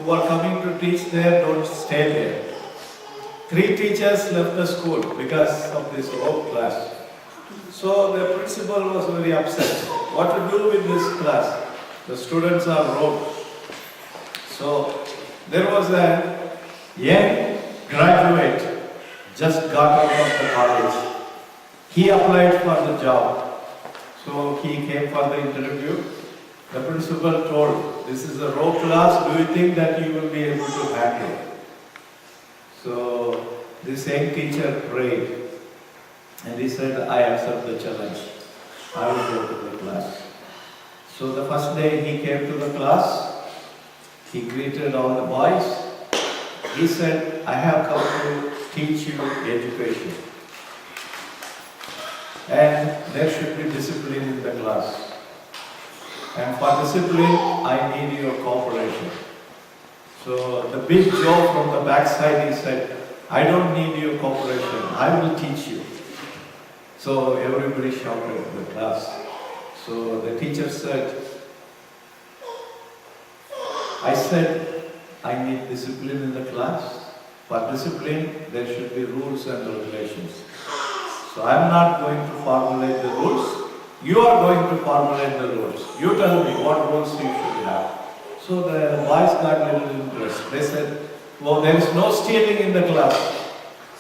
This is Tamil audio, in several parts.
who are coming to teach there don't stay there. 3 teachers left the school because of this rope class. So the principal was very upset. What to do with this class? The students are roped. So there was a young graduate just got out of the college. He applied for the job. So he came for the interview. The principal told, this is a rope class, do you think that you will be able to handle? So this young teacher prayed and he said, I accept the challenge. I will go to the class. So the first day he came to the class, he greeted all the boys. He said, I have come to teach you education. And there should be discipline in the class. And for discipline, I need your cooperation. So the big Joe from the backside, he said, I don't need your cooperation, I will teach you. So everybody shouted in the class. So the teacher said, I said, I need discipline in the class. For discipline, there should be rules and regulations. So I am not going to formulate the rules. You are going to formulate the rules. You tell me what rules you should have. So the boys got a little impressed. They said, well, there is no stealing in the class.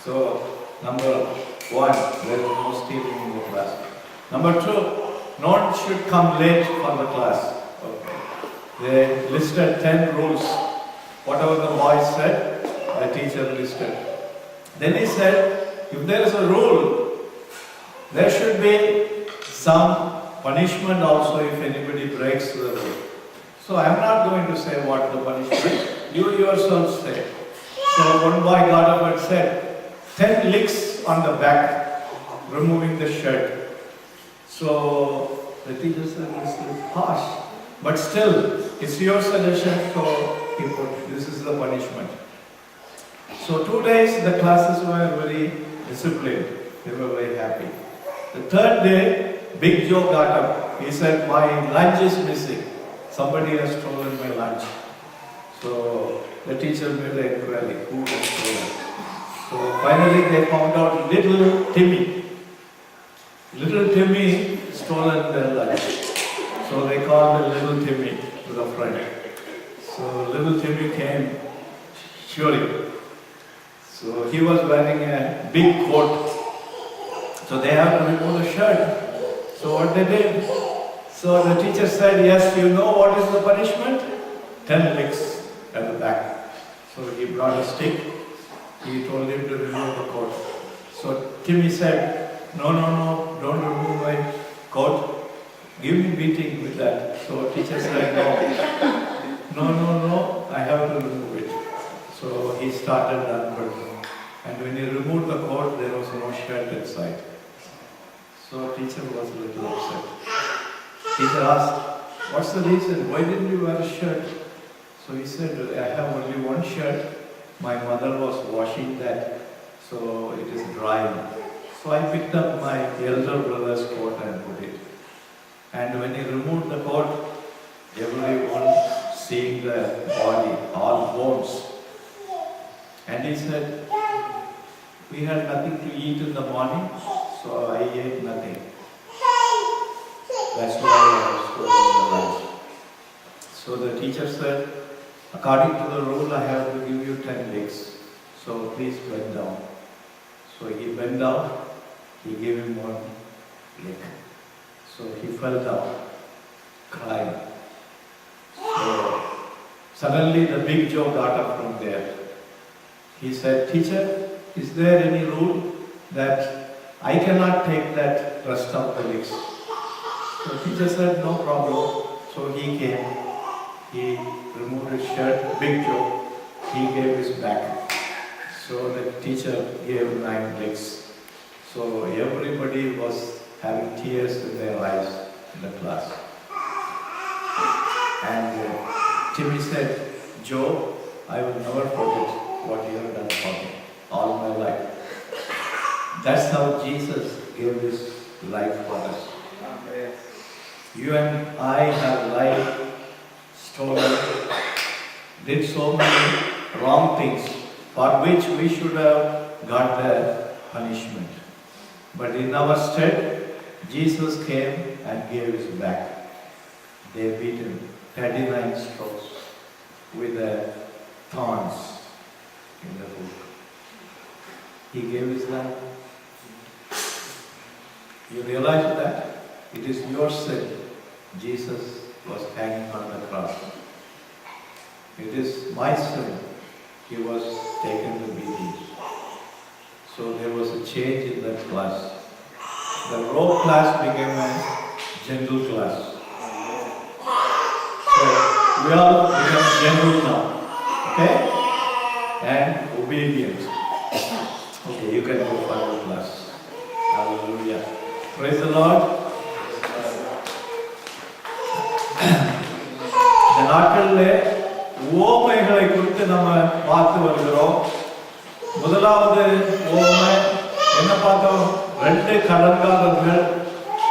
So, number 1, there is no stealing in the class. Number 2, no one should come late for the class. Okay. They listed 10 rules. Whatever the boys said, the teacher listed. Then he said, if there is a rule, there should be some punishment also if anybody breaks the rule. So I am not going to say what the punishment, you yourself say. So one boy got up and said, 10 licks on the back, removing the shirt. So the teacher said, this is harsh. But still, it's your suggestion, so he put, this is the punishment. So 2 days the classes were very disciplined. They were very happy. The 3rd day, Big Joe got up. He said, my lunch is missing. Somebody has stolen my lunch. So the teacher made an inquiry, who has stolen? So finally they found out little Timmy. Little Timmy stolen their lunch. So they called the little Timmy to the front. So little Timmy came shouting. So he was wearing a big coat. So they have to remove the shirt. So what they did? So the teacher said, yes, you know what is the punishment? 10 licks at the back. So he brought a stick. He told him to remove the coat. So Timmy said, no, don't remove my coat. Give me beating with that. So teacher said, no, I have to remove it. So he started unbuttoning. And when he removed the coat, there was no shirt inside. So teacher was a little upset. Teacher asked, what's the reason? Why didn't you wear a shirt? So he said, I have only one shirt. My mother was washing that, so it is drying. So I picked up my elder brother's coat and put it. And when he removed the coat, everyone seeing the body, all bones. And he said, we had nothing to eat in the morning, so I ate nothing. That's why I was stolen the lunch. So the teacher said, according to the rule, I have to give you 10 licks. So please bend down. So he bent down, he gave him 1 lick. So he fell down, crying. So suddenly the big Joe got up from there. He said, teacher, is there any rule that I cannot take that rest of the licks? So teacher said, no problem. So he came, he removed his shirt, Big Joe, he gave his back. So the teacher gave 9 licks. So everybody was having tears in their eyes in the class. And Timmy said, Joe, I will never forget what you have done for me all my life. That's how Jesus gave his life for us. You and I have life stolen did so many wrong things for which we should have got the punishment. But in our stead, Jesus came and gave his back. They beat him 39 strokes with the thorns in the book. He gave his life. You realize that? It is your sin. Jesus was hanging on the cross. It is my sin. He was taken to beatings. So there was a change in that class. The rope class became a gentle class. So we all become gentle now. Okay? And obedient. Okay, you can go for the class. Hallelujah. Praise the Lord. இந்த நாட்களில் உவமைகளை குறித்து நம்ம பார்த்து வருகிறோம். முதலாவது உவமை என்ன பார்த்தோம்? 2 கடன்காரர்கள்.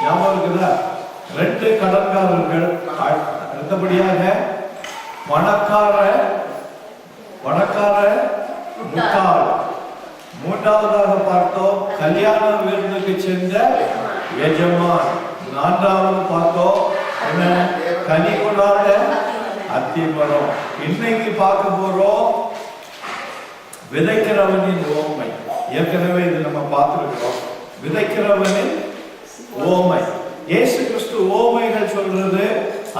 ஞாபகம் இருக்குதா? 2 கடன்காரர்கள். அடுத்தபடியாக பணக்கார முட்டாள். மூன்றாவதாக பார்த்தோம் கல்யாண விருந்துக்கு சென்ற எஜமான். 4வது பார்த்தோம் என்ன? கனி கொடாத அத்திமரம். இன்னைக்கு பார்க்க போறோம் விதைக்கிறவனின் ஓமை. ஏற்கனவே இது நம்ம பார்த்திருக்கிறோம். விதைக்கிறவனின் ஓமை. இயேசு கிறிஸ்து ஓமைகள் சொல்றது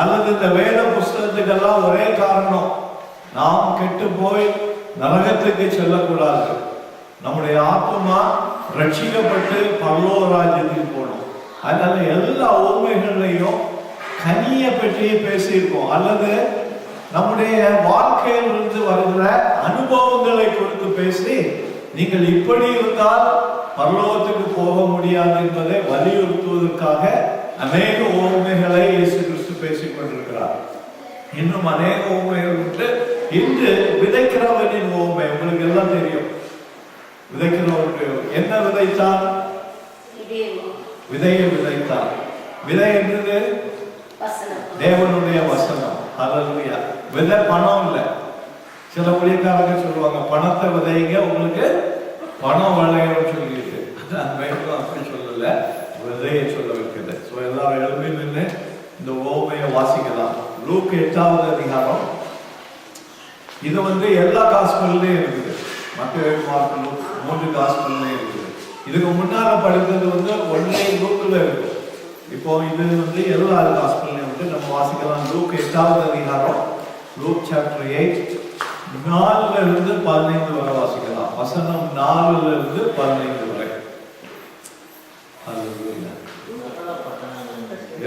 அல்லது இந்த வேத புஸ்தகத்துக்கெல்லாம் ஒரே காரணம், நாம் கெட்டு போய் நரகத்துக்கு செல்லக்கூடாது, நம்முடைய ஆத்மா ரட்சிக்கப்பட்டு பரலோக ராஜ்யத்தில் போகணும். அதனால எல்லா ஓமைகள்லையும் கனியை பற்றி பேசியிருக்கோம், அல்லது நம்முடைய வாழ்க்கையிலிருந்து வருகிற அனுபவங்களை குறித்து பேசி நீங்கள் இப்படி இருந்தால் பரலோகத்துக்கு போக முடியாது என்பதை வலியுறுத்துவதற்காக அநேக ஓமைகளை இயேசு கிறிஸ்து பேசிக் கொண்டிருக்கிறார். இன்னும் அநேக ஓமைகள் உண்டு. இன்று விதைக்கிறவனின் ஓமை உங்களுக்கு எல்லாம் தெரியும். விதைக்கிறவனுக்கு என்ன விதைத்தான்? விதையை விதைத்தான். விதை என்றது தேவனுடைய வசனம். ஹல்லேலூயா. விதை பணம் இல்லை. சில ஊழியக்காரங்க சொல்லுவாங்க பணத்தை விதைங்க உங்களுக்கு பணம் விளையும் சொல்லிட்டு. அப்படி சொல்லல, விதையை சொல்ல வைக்கிறது. ஸோ எல்லாரும் எழுப்பி நின்று இந்த ஓமையை வாசிக்கலாம். லூக் 8வது அதிகாரம். இது எல்லா காஸ்பல்லையும் இருக்குது. மத்தேயு, மார்க்கு, லூக் 3 காஸ்பல்லையும் இருக்குது. இதுக்கு முன்னால படித்தது ஒன்லே லூக்ல இருக்கு. இப்போ இது எல்லா காஸ்பல்லையும் நம்ம வாசிக்கலாம். லூக் 8வது அதிகாரம், லூக் சாப்டர் 8 4ல இருந்து 15 வரை வாசிக்கலாம். வசனம் 4ல இருந்து 15 வரை. ஹல்லேலூயா.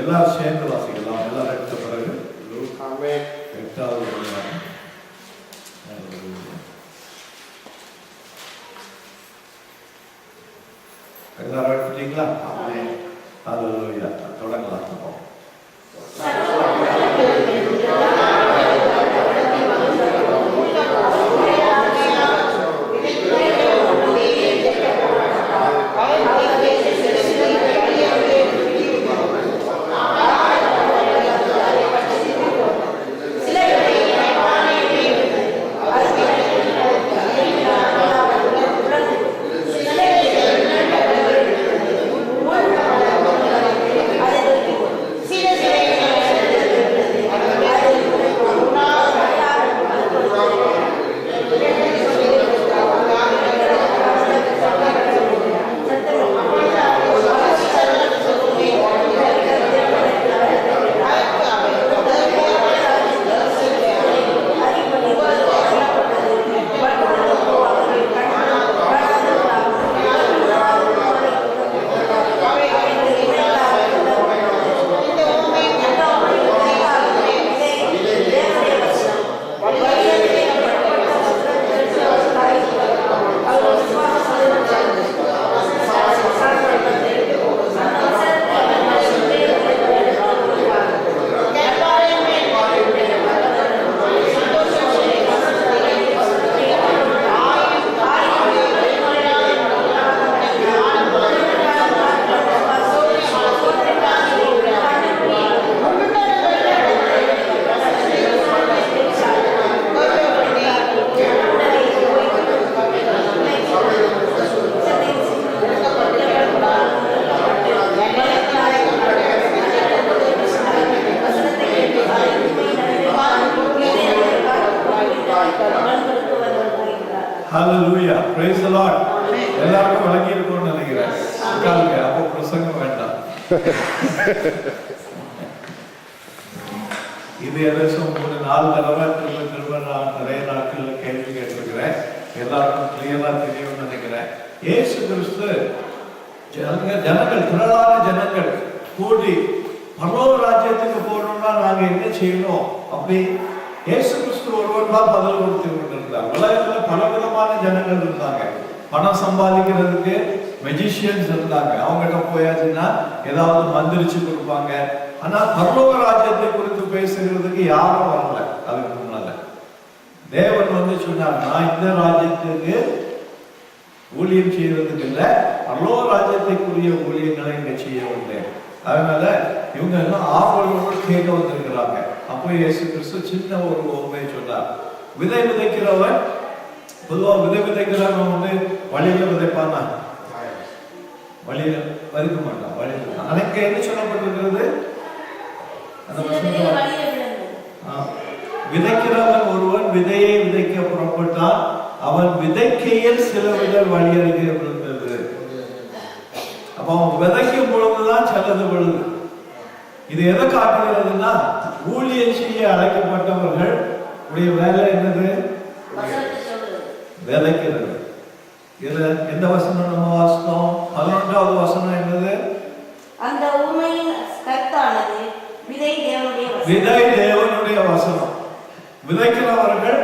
எல்லாரும் சேர்ந்து வாசிக்கலாம். எல்லாரும் எடுத்த பிறகு லூக் 8வது அதிகாரம். எல்லாரும் எடுத்துட்டீங்களா? ஹல்லேலூயா. தொடங்கலாம். Hallelujah. Praise the Lord. எல்லாருக்கும் வழங்கி இருக்கும்னு நினைக்கிறேன். உட்காருங்க, அப்போ பிரசங்கம் வேண்டாம். இது ஏதாச்சும் 3-4 தடவை திரும்ப நான் நிறைய நாட்கள் கேள்வி கேட்டிருக்கிறேன். எல்லாருக்கும் கிளியரா தெரியும்னு நினைக்கிறேன். இயேசு கிறிஸ்து ஜனங்கள் திரளான ஜனங்கள் கூடி பரலோக ராஜ்யத்துக்கு போகணும்னா நாங்க என்ன செய்யணும் அப்படி இயேசு கிறிஸ்து ஒருவர் தான் பதில் கொடுத்து கொண்டிருந்தார். உலகத்துல பலவிதமான ஜனங்கள் இருந்தாங்க. பணம் சம்பாதிக்கிறதுக்கு மெஜிஷியன்ஸ் இருந்தாங்க. அவங்ககிட்ட போயாச்சுன்னா ஏதாவது மந்திரிச்சு கொடுப்பாங்க. ஆனா பரலோக ராஜ்யத்தை குறித்து பேசுகிறதுக்கு யாரும் வரல. அதுக்கு முன்னால தேவன் வந்து சொன்னார், நான் இந்த ராஜ்யத்துக்கு ஊழியம் செய்யறதுக்கு இல்லை, பரலோக ராஜ்யத்தைக்குரிய ஊழியங்களை இங்க செய்ய வந்தேன். அதனால இவங்க எல்லாம் ஆர்வலோடு கேட்க வந்திருக்கிறாங்க. அப்போ இயேசு கிறிஸ்து சின்ன ஒரு உண்மையை சொன்னார். விதை விதைக்கிறவன் பொதுவா விதைக்கிறவன் வந்து வழியில விதைப்பானா, வழியில விதைக்க மாட்டான். வழியில அன்னைக்கு என்ன சொல்லப்பட்டிருக்கிறது, விதைக்கிறவன் ஒருவன் விதையை விதைக்க புறப்பட்டான், அவன் விதைக்கையில் சில விதல் வழியருகே விழுந்தது. அப்ப அவன் விதைக்கும் பொழுதுதான் சிலது விழுது. இது எதை காட்டுகிறதுனா, ஊழியம் செய்ய அழைக்கப்பட்டவர்கள் உடைய வேலை என்னது, விதைக்கிறது. இதுல எந்த வசனம் நம்ம வாசித்தோம்? 11வது வசனம் என்னது, அந்த உண்மையின் கர்த்தானது விதை தேவனுடைய வசனம். விதைக்கிறவர்கள்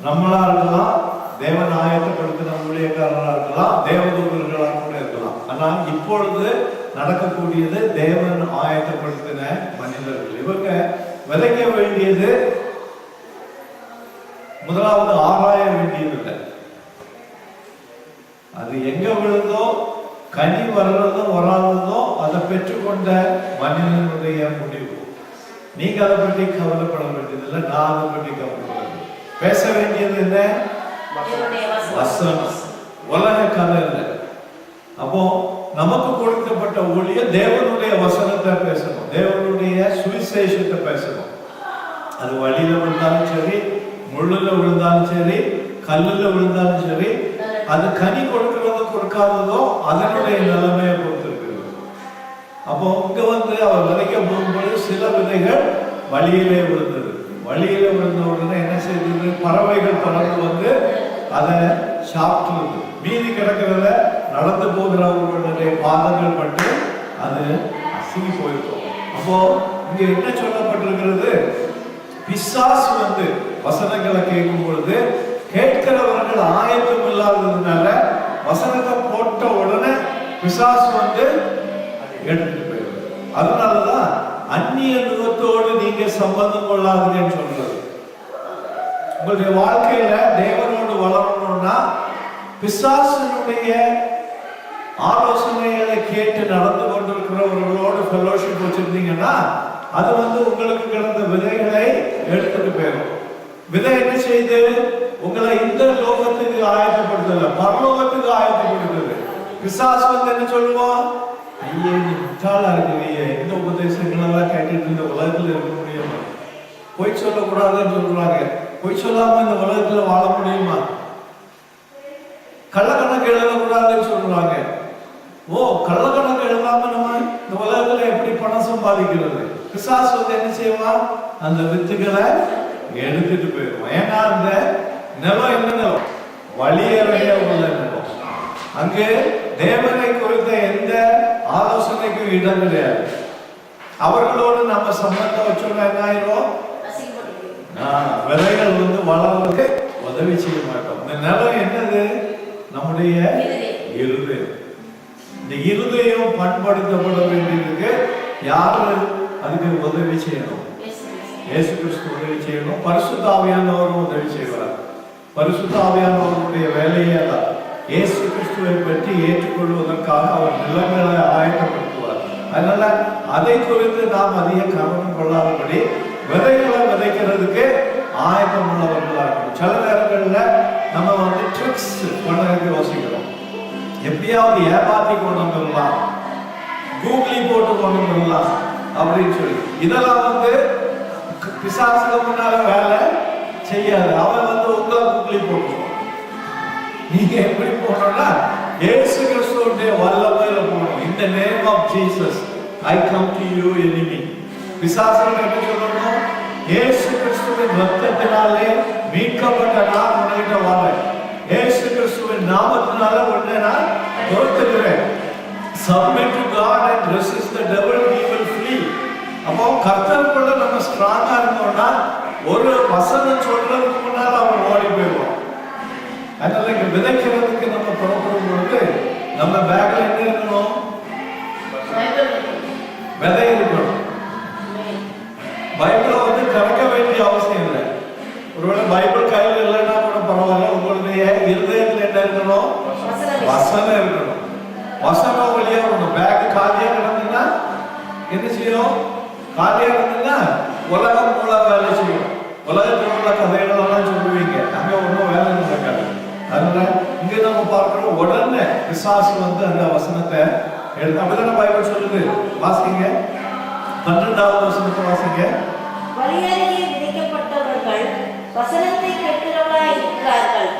நம்மளா இருக்கலாம், தேவன் ஆயத்தப்படுத்தின ஊழியக்காரர்களா இருக்கலாம், தேவதூதர்களா கூட இருக்கலாம். ஆனால் இப்பொழுது நடக்கக்கூடியது தேவன் ஆயத்தப்படுத்தின மனிதர்கள். இவங்க விதைக்க வேண்டியது முதலாவது ஆராய வேண்டியதில்லை. அது எங்க விழுந்தோ, கனி வர்றதோ வராததோ அதை பெற்றுக்கொண்ட மனிதனுடைய முடிவு. நீங்க அதை பற்றி கவலைப்பட வேண்டியதில்லை, நான் அதை பற்றி கவலைப்பட. பேச வேண்டியது என்ன, வசனம், உலக கதை இல்லை. அப்போ நமக்கு கொடுக்கப்பட்ட ஊழியம் தேவனுடைய வசனத்தை பேசணும், தேவனுடைய சுவிசேஷத்தை பேசணும். அது வழியில விழுந்தாலும் சரி, முள்ளுல விழுந்தாலும் சரி, கல்லுல விழுந்தாலும் சரி, அது கனி கொடுக்கிறதோ கொடுக்காததோ அதனுடைய நிலைமையை பொறுத்திருக்கிறது. அப்போ இங்க வந்து அவர் விதைக்க போகும்போது சில விதைகள் வழியிலே விழுந்தது. வழியில விழுந்த உடனே என்ன செய்தது, பறவைகள் பறந்து வந்து அதை சாப்பிட்டு, மீதி கிடக்கிறத நடந்து போகிறவர்களுடைய பாதங்கள் பட்டு அது அசுகி போயிருக்கும். அப்போ இங்க என்ன சொல்லப்பட்டிருக்கிறது, பிசாசு வந்து வசனங்களை கேட்கும் பொழுது கேட்கிறவர்கள் ஆயத்தம் இல்லாததுனால வசனத்தை போட்ட உடனே பிசாசு வந்து எடுத்துட்டு போயிடுது. அதனாலதான் அந்நிய நுகத்தோடு நீங்க சம்பந்தம் கொள்ளாதுன்னு சொல்றது. உங்களுடைய வாழ்க்கையில தேவனோடு வளரணும்னா பிசாசனுடைய ஆலோசனைகளை கேட்டு நடந்து கொண்டிருக்கிறவர்களோடு ஃபெலோஷிப் வச்சிருந்தீங்கன்னா அது வந்து உங்களுக்கு கிடந்த விதைகளை எடுத்துட்டு போயிடும். விதை என்ன செய்து உங்களை இந்த லோகத்துக்கு ஆயத்தப்படுத்தல, பரலோகத்துக்கு ஆயத்தப்படுத்துது. பிசாசு வந்து என்ன சொல்லுவான், ஐயே நீ முட்டாளா இருக்கிறீங்க, இந்த உபதேசங்கள் எல்லாம் கேட்டுட்டு இந்த உலகத்துல இருக்க முடியுமா, பொய் சொல்லக்கூடாதுன்னு சொல்றாங்க, பொய் சொல்லாம இந்த உலகத்துல வாழ முடியுமா, கள்ளக்கணக்கு எழுதக்கூடாதுன்னு சொல்றாங்க. ஓ, கள்ளக்கணக்கு எழுதாம நம்ம இந்த உலகத்துல எப்படி பணம் சம்பாதிக்கிறது? பிசாசு வந்து என்ன செய்வான், அந்த வித்துக்களை எடுத்துட்டு போயிடுவோம். ஏன்னா அந்த நிலம் என்ன நிலம், வழியறைய உள்ள நிலம். அங்கு தேவனை குறித்த எந்த ஆலோசனைக்கும் இடம் கிடையாது. அவர்களோடு நம்ம சம்பந்தம் வச்சோம்னா என்ன ஆயிரும், விதைகள் வந்து வளர்றதுக்கு உதவி செய்ய மாட்டோம். இந்த நிலம் என்னது, நம்முடைய இருதயம். இந்த இருதயம் பண்படுத்தப்பட வேண்டியதுக்கு யாரு அதுக்கு உதவி செய்யணும், இயேசு கிறிஸ்து உதவி செய்யணும், பரிசுத்த ஆவியானவரும் உதவி செய்வார். பரிசுத்த ஆவியானவருடைய வேலையே தான் இயேசு கிறிஸ்துவை பற்றி ஏற்றுக்கொள்வதற்காக அவர் நிலங்களை ஆயத்தப்படுத்துவார். அதனால அதை குறித்து நாம் அதிக கவனம் கொள்ளாதபடி விதைகளை விதைக்கிறதுக்கு ஆயத்தம் உள்ளவர்களா இருக்கணும். சில நேரங்கள்ல நம்ம வந்து ட்ரிக்ஸ் பண்ணதுக்கு யோசிக்கிறோம், எப்படியாவது ஏமாத்தி கொண்டு வந்துடலாம், கூகுளி போட்டு கொண்டு வந்துடலாம் அப்படின்னு சொல்லி. இதெல்லாம் வந்து பிசாசுக்கு முன்னால வேலை செய்யாது. அவன் வந்து உங்களை கூகுளி போட்டுருவான். நீங்க எப்படி போகணும்னா இயேசு கிறிஸ்துவுடைய வல்லமையில போகணும். In the name of Jesus I come to you enemy. பிசாசுகள் என்ன சொல்லணும்? இயேசு கிறிஸ்துவின் ரத்தத்தினாலே மீட்கப்பட்ட நான் உன்கிட்ட வரேன். இயேசு கிறிஸ்துவின் நாமத்தினால உன்னை நான் துரத்துகிறேன். Submit to God and resist the devil, he will flee. அப்போ கர்த்தருக்குள்ள நம்ம ஸ்ட்ராங்கா இருந்தோம்னா ஒரு வசனம் சொல்றதுக்கு முன்னால் அவன் ஓடி போயிடுவான். அதனால இங்க விதைக்கிறதுக்கு நம்ம புறப்படும் பொழுது நம்ம பேக்ல என்ன இருக்கணும்? விதை இருக்கணும். பைபிளை வந்து திறக்க வேண்டிய அவசியம் இல்லை. ஒருவேளை பைபிள் கையில் இல்லைன்னா கூட பரவாயில்ல, உங்களுடைய இருதயத்தில் என்ன இருக்கணும்? வசனம் இருக்கணும். வசனம் வழியா வரணும். பேக் காலியா கிடந்ததுன்னா என்ன செய்யும்? காலியா இருந்ததுன்னா உலகம் மூல வேலை செய்யும். உலகத்தில் உள்ள கதைகள் எல்லாம் சொல்லுவீங்க, அங்க ஒன்றும் வேலை நடக்காது. அதனால இங்க நம்ம பார்க்கிறோம், உடனே பிசாசு வந்து அந்த வசனத்தை எடுத்து அப்படிதான் பைபிள் சொல்லுது. வாசிங்க 12வது வசனத்தை வாசிங்க. வழியருகே விதைக்கப்பட்டவர்கள் வசனத்தை கேட்கிறவர்களாய் இருக்கிறார்கள்.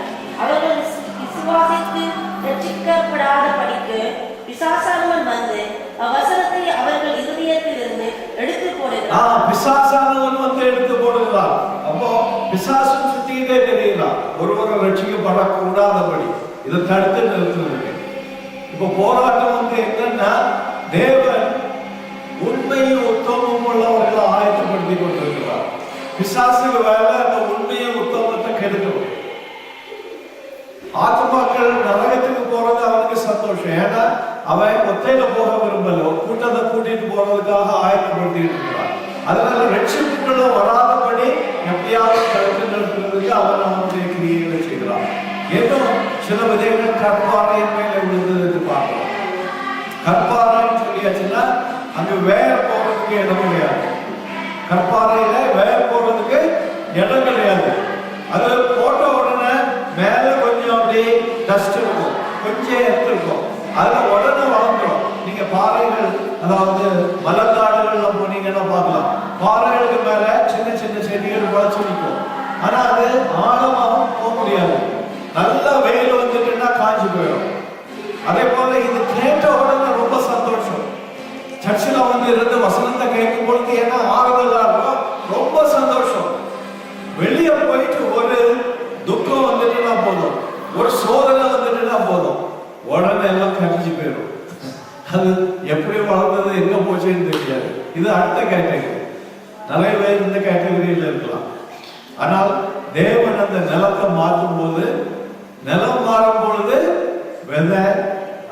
அவர்கள் விசுவாசித்து ரட்சிக்கப்படாதபடிக்கு பிசாசானவன் வந்து வசனத்தை அவர்கள் இருதயத்திலிருந்து எடுத்து போடுகிறான். பிசாசானவன் வந்து எடுத்து போடுகிறான். அப்போ பிசாசு சுத்தியிலே தெரியுதான் ஒருவரை ரட்சிக்கப்படக்கூடாதபடி இதை தடுத்து நிறுத்துறது. இப்போ போராட்டம் வந்து என்னன்னா, தேவன் உண்மையும் உத்தமமும் உள்ளவர்களை ஆயத்தப்படுத்தி கொண்டிருக்கிறார். பிசாசுக்கு வேலை அந்த உண்மையும் உத்தமத்தை கெடுக்கணும். ஆத்மாக்கள் நரகத்துக்கு போறது அவனுக்கு சந்தோஷம். ஏன்னா அவன் ஒத்தையில போக விரும்பல, ஒரு கூட்டத்தை கூட்டிட்டு போறதுக்காக ஆயத்தப்படுத்திட்டு இருக்கிறான். அதனால ரட்சிப்புக்குள்ள வராதபடி எப்படியாவது தடுத்து நிறுத்துறதுக்கு அவன் அவனுடைய கிரியைகளை செய்கிறான். ஏதோ சில விதைகள் கற்பாறையின் மேல விழுந்தது பார்க்கலாம். கற்பாறைன்னு சொல்லியாச்சுன்னா அங்க வேர் போறதுக்கு இடம் கிடையாது. கற்பாறையில வேர் போறதுக்கு இடம் கிடையாது. அது போட்ட உடனே மேல கொஞ்சம் அப்படியே டஸ்ட் இருக்கும், கொஞ்சம் எர்த்து இருக்கும், அதுல உடனே வளர்ந்துடும். நீங்க பாறைகள், அதாவது மலர்காடுகள்ல போனீங்கன்னா பார்க்கலாம், பாறைகளுக்கு மேல சின்ன சின்ன செடிகள் முளைச்சு நிற்கும். ஆனா அது ஆழமாகவும் போக முடியாது. நல்ல வெயில் வந்துட்டுன்னா காஞ்சி போயிடும். அதே போல இது கேட்ட உடனே ரொம்ப சந்தோஷம். சர்ச்சில் வந்து இருந்து வசனத்தை கேட்கும் பொழுது ஏன்னா ஆறுதலா இருக்கும், ரொம்ப சந்தோஷம். வெளியே போயிட்டு ஒரு துக்கம் வந்துட்டுனா போதும், ஒரு சோதனை வந்துட்டுனா போதும், உடனே எல்லாம் கடிச்சு போயிடும். அது எப்படி வளர்ந்தது எங்க போச்சுன்னு தெரியாது. இது அடுத்த கேட்டகரி. நிறைய பேர் இந்த கேட்டகரியில் இருக்கலாம். ஆனால் தேவன் அந்த நிலத்தை மாற்றும் போது, நிலம் மாறும் பொழுது விதை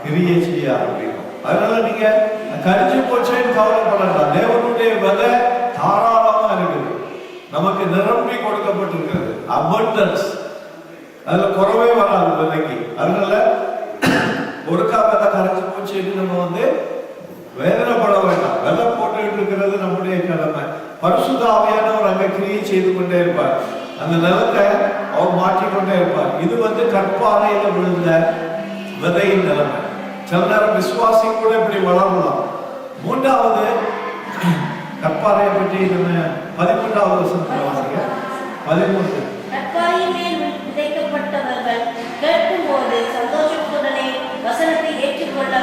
கிரியை செய்ய ஆரம்பிக்கும். அதனால நீங்க கரிஞ்சு போச்சேன்னு கவலைப்படலாம். தேவனுடைய விதை தாராளமா இருக்குது, நமக்கு நிரம்பி கொடுக்கப்பட்டிருக்கிறது. அபண்டன்ஸ், அதுல குறவே வராது விதைக்கு. அதனால ஒரு காப்பத்தை கரைச்சு போச்சுன்னு நம்ம வந்து வேதனைப்பட வேண்டாம். விதை போட்டுக்கிட்டு இருக்கிறது நம்முடைய கடமை. பரிசுத்த ஆவியானவர் அங்க கிரியை செய்து கொண்டே இருப்பார். அந்த நிலத்தை அவர் மாற்றிக்கொண்டே இருப்பார். இது வந்து கற்பாறையில விழுந்த விதையின் நிலைமை. சில நேரம் விசுவாசி கூட இப்படி வளரலாம். மூன்றாவது கற்பாறையை பற்றி நம்ம 13வது வசனத்துல வாசிங்க. 13. கற்பாறையின் மேல் விதைக்கப்பட்டவர்கள் கேட்கும் போது சந்தோஷத்துடனே வசனத்தை ஏற்றுக்கொள்ள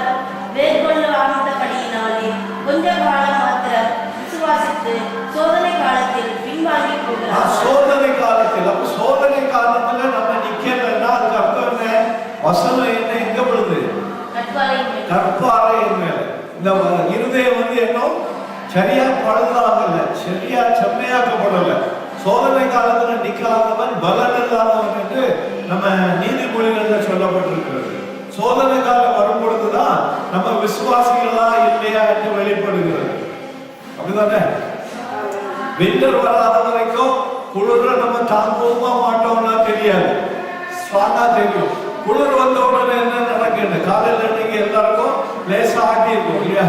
வேர்கொள்ளாதபடியினாலே கொஞ்ச காலம் மாத்திரம் விசுவாசித்து சோதனை காலத்தில் பின்வாங்கி போகிறார். சோதனை காலத்தில், அப்ப சோதனை காலத்துல நம்ம நிக்கலன்னா அதுக்கு அர்த்தம் என்ன? வசனம் என்ன எங்க விழுது? கற்பாறையின் மேல. இந்த இருதயம் வந்து என்ன சரியா பழுதாகல, சரியா செம்மையாக்கப்படல. சோதனை காலத்துல நிக்காதவன் பலன் இல்லாதவன் என்று நம்ம நீதிமொழிகள்ல சொல்லப்பட்டிருக்கிறது. சோதனை காலம் வரும் பொழுதுதான் நம்ம விசுவாசிகளா இல்லையா என்று வெளிப்படுகிறது. அப்படிதானே? விண்டர் வராத வரைக்கும் குளிர நம்ம தாங்குவோமா மாட்டோம்னா தெரியாது, ஸ்ட்ராங்கா தெரியும். குளிர் வந்த உடனே என்ன நடக்குது? காலையில நீங்க எல்லாருக்கும் லேசா ஆட்டி இருக்கும் இல்லையா?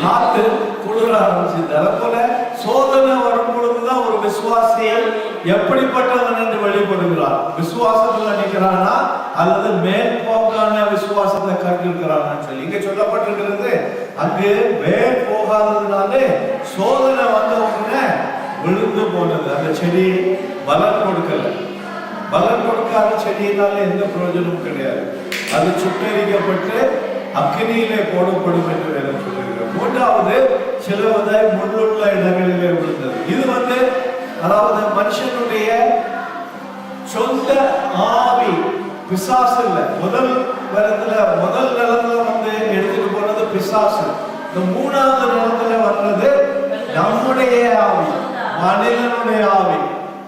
காத்து குளிர ஆரம்பிச்சு. அதே போல சோதனை வரும் பொழுதுதான் ஒரு விசுவாசியை எப்படிப்பட்டவன் என்று வெளிப்படுகிறார். விசுவாசத்துல நிற்கிறானா அல்லது மேற்போக்கான விசுவாசத்தை கண்டிருக்கிறான்னு சொல்லி இங்க சொல்லப்பட்டிருக்கிறது. அங்கு வேர் போகாததுனாலே சோதனை வந்த உடனே விழுந்து போனது. அந்த செடி பலன் கொடுக்கல. பலன் கொடுக்காத செடியினால எந்த பிரயோஜனமும் கிடையாது. அது சுட்டரிக்கப்பட்டு அக்கினியிலே போடப்படும் என்று வேதம் சொல்லுகிறது. மூன்றாவது, சிலவதை முள்ளுள்ள இடங்களிலே விழுந்தது. இது அதாவது மனுஷனுடைய சொந்த ஆவி, பிசாசு இல்ல. முதல் நிலத்துல எடுத்துட்டு போனது பிசாசு. இந்த மூணாவது நிலத்துல வர்றது நம்முடைய ஆவி, மனிதனுடைய ஆவி.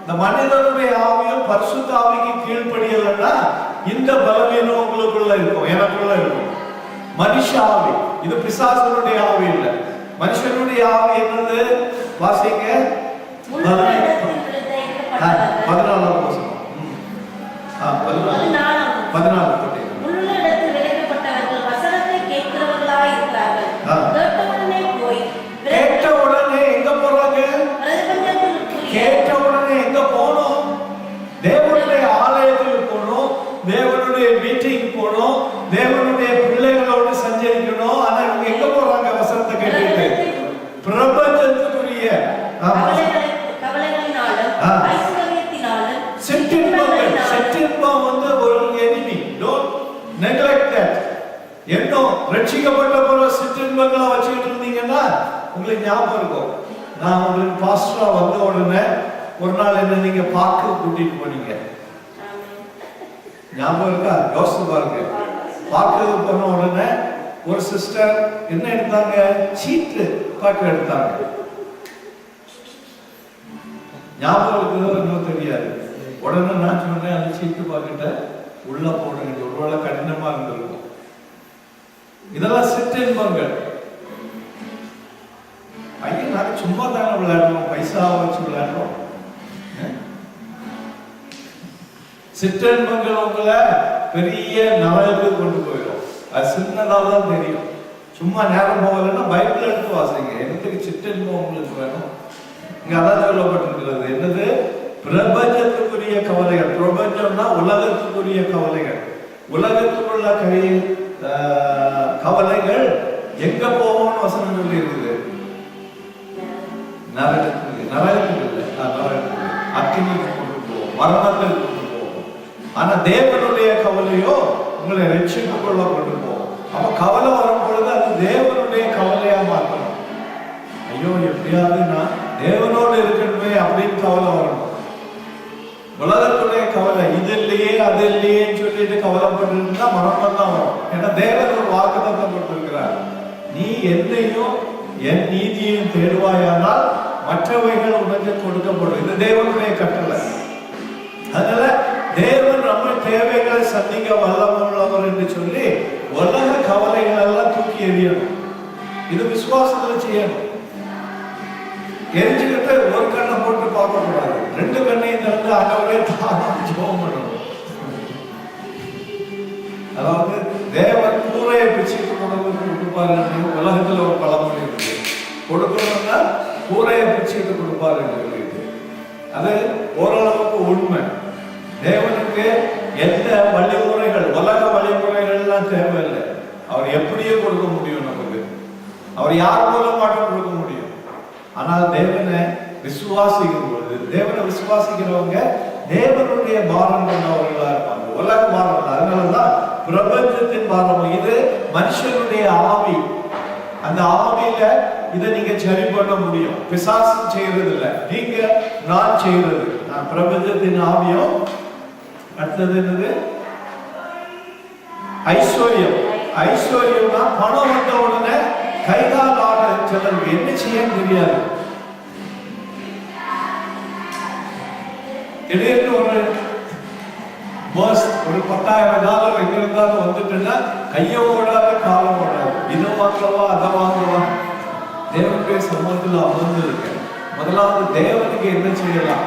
இந்த மனிதனுடைய ஆவியும் பரிசுத்த ஆவிக்கு கீழ்ப்படியலைன்னா இந்த பலவீனம் உங்களுக்குள்ள இருக்கும், எனக்குள்ள இருக்கும். மனுஷ ஆவி, இது பிசாசனுடைய ஆவி இல்லை. மனுஷனுடைய ஆவி என்னது? வாசிங்க 14ஆம் வசனம். 14 கேட்ட உடனே எங்க போறாங்க? கேட்ட உடனே எங்க போனோம்? தேவனுடைய ஆலயத்துக்கு போனோம், தேவனுடைய மீட்டிங் போனோம், தேவனுடைய பிள்ளைகளோடு சஞ்சரிக்கணும். ஆனா இவங்க எங்க போறாங்க? வசனத்தை கேட்டுட்டு பிரபஞ்சத்துக்குரிய சிற்றின்பம் ஒரு எனிமி. Don't neglect that. இன்னும் ரட்சிக்கப்பட்ட போற சிற்றின்பங்களை வச்சுக்கிட்டு இருந்தீங்கன்னா உங்களுக்கு ஞாபகம் இருக்கும். நான் உங்களுக்கு பாஸ்டரா வந்த உடனே ஒரு நாள் என்ன நீங்க பார்க்க கூட்டிட்டு போனீங்க, ஞாபகம் இருக்கா? யோசிச்சு பாருங்க. பார்க்க போன உடனே ஒரு சிஸ்டர் என்ன எடுத்தாங்க? சீட்டு பார்க்க எடுத்தாங்க. ஞாபகம் இருக்குதோ இன்னும் தெரியாது. உடனே நான் சொன்னேன், அந்த சீட்டு பார்க்கிட்ட உள்ள போடுங்க, ஒருவேளை கடினமா இருந்திருக்கும். இதெல்லாம் சிற்றின்பங்கள். ஐயா நாங்க சும்மா தானே விளையாடுறோம், பைசா வச்சு விளையாடுறோம். சிற்றின்பங்கள் உங்களை பெரிய நலவுக்கு கொண்டு போயிடும். அது சின்னதாக தான் தெரியும். சும்மா நேரம் போகலைன்னா பைபிள் எடுத்து வாசிங்க. எனக்கு சிற்றின்பம் உங்களுக்கு வேணும். இங்க அதான் சொல்லப்பட்டிருக்கிறது. என்னது? பிரபஞ்சத்துக்குரிய கவலைகள். பிரபஞ்சம்னா உலகத்துக்குரிய கவலைகள். உலகத்துக்குள்ள கவலைகள் எங்க போவோம்னு வசனம் சொல்லி இருக்குது. நரகத்துக்கு இல்லை, அக்கினிக்கு கொண்டு போவோம், மரணத்துக்கு கொண்டு போவோம். ஆனா தேவனுடைய கவலையோ உங்களை ரட்சித்துக் கொள்ள கொண்டு போவோம். அப்ப கவலை வரும் பொழுது அது தேவனுடைய கவலையா மாற்றணும். ஐயோ எப்படியாவது நான் தேவனோடு இருக்கணுமே அப்படின்னு கவலை வரணும். உலகத்துடைய கவலை இது இல்லையே அது இல்லையேன்னு சொல்லிட்டு கவலைப்பட்டு மரணம் தான் வரும். ஏன்னா தேவன் ஒரு வாக்குத்தத்தம் கொடுத்திருக்கிறார். நீ என்னையும் என் நீதியையும் தேடுவாயானால் மற்றவைகள் உனக்கு கொடுக்கப்படும். இது தேவனுடைய கட்டளை. அதனால தேவன் நம்ம தேவைகளை சந்திக்க வல்லவர் என்று சொல்லி உலக கவலைகள் எல்லாம் தூக்கி எறியணும். இது விசுவாசத்துல செய்யணும். எரிஞ்சுக்கிட்டு ஒரு கண்ணை போட்டு பார்க்க கூடாது, ரெண்டு கண்ணையும் திறந்து ஆண்டவரே ஜெபம் பண்ணணும். அதாவது தேவன் கூரையை பிச்சுட்டு கொடுப்பாரு. உலகத்துல ஒரு பழமொழி இருக்கு, கொடுக்கணும்னா கூரையை பிச்சுட்டு கொடுப்பாரு சொல்லிட்டு. அது ஓரளவுக்கு உண்மை. தேவனுக்கு எந்த வழிமுறைகள், உலக வழிமுறைகள்லாம் தேவையில்லை. அவர் எப்படியே கொடுக்க முடியும் நமக்கு. அவர் யார் மூலமாட்டும் கொடுக்க முடியும். ஆனால் தேவனை விசுவாசிக்கும் பொழுது, தேவனை விசுவாசிக்கிறவங்க தேவனுடைய பாரம் கொண்டவர்களா இருப்பாங்க. உலக பாரம். அதனாலதான் பிரபஞ்சத்தின் பாரம். இது மனுஷனுடைய ஆவி. அந்த ஆவியில இதை நீங்க சரி பண்ண முடியும். பிசாசு செய்யறது இல்லை, நீங்க நான் செய்யறது. நான் பிரபஞ்சத்தின் ஆவியும். அடுத்தது என்னது? ஐஸ்வர்யம். ஐஸ்வர்யம்னா பணம் வந்த உடனே கைகால் ஆட சிலருக்கு என்ன செய்ய தெரியாது. திடீர்னு ஒரு $10,000 எங்க இருந்தாலும் வந்துட்டுன்னா கைய ஓடாத காலம் ஓடாது. இதை வாங்கவா அதை வாங்கவா. தேவனுடைய சமூகத்தில் அமர்ந்து இருக்க முதலாவது தேவனுக்கு என்ன செய்யலாம்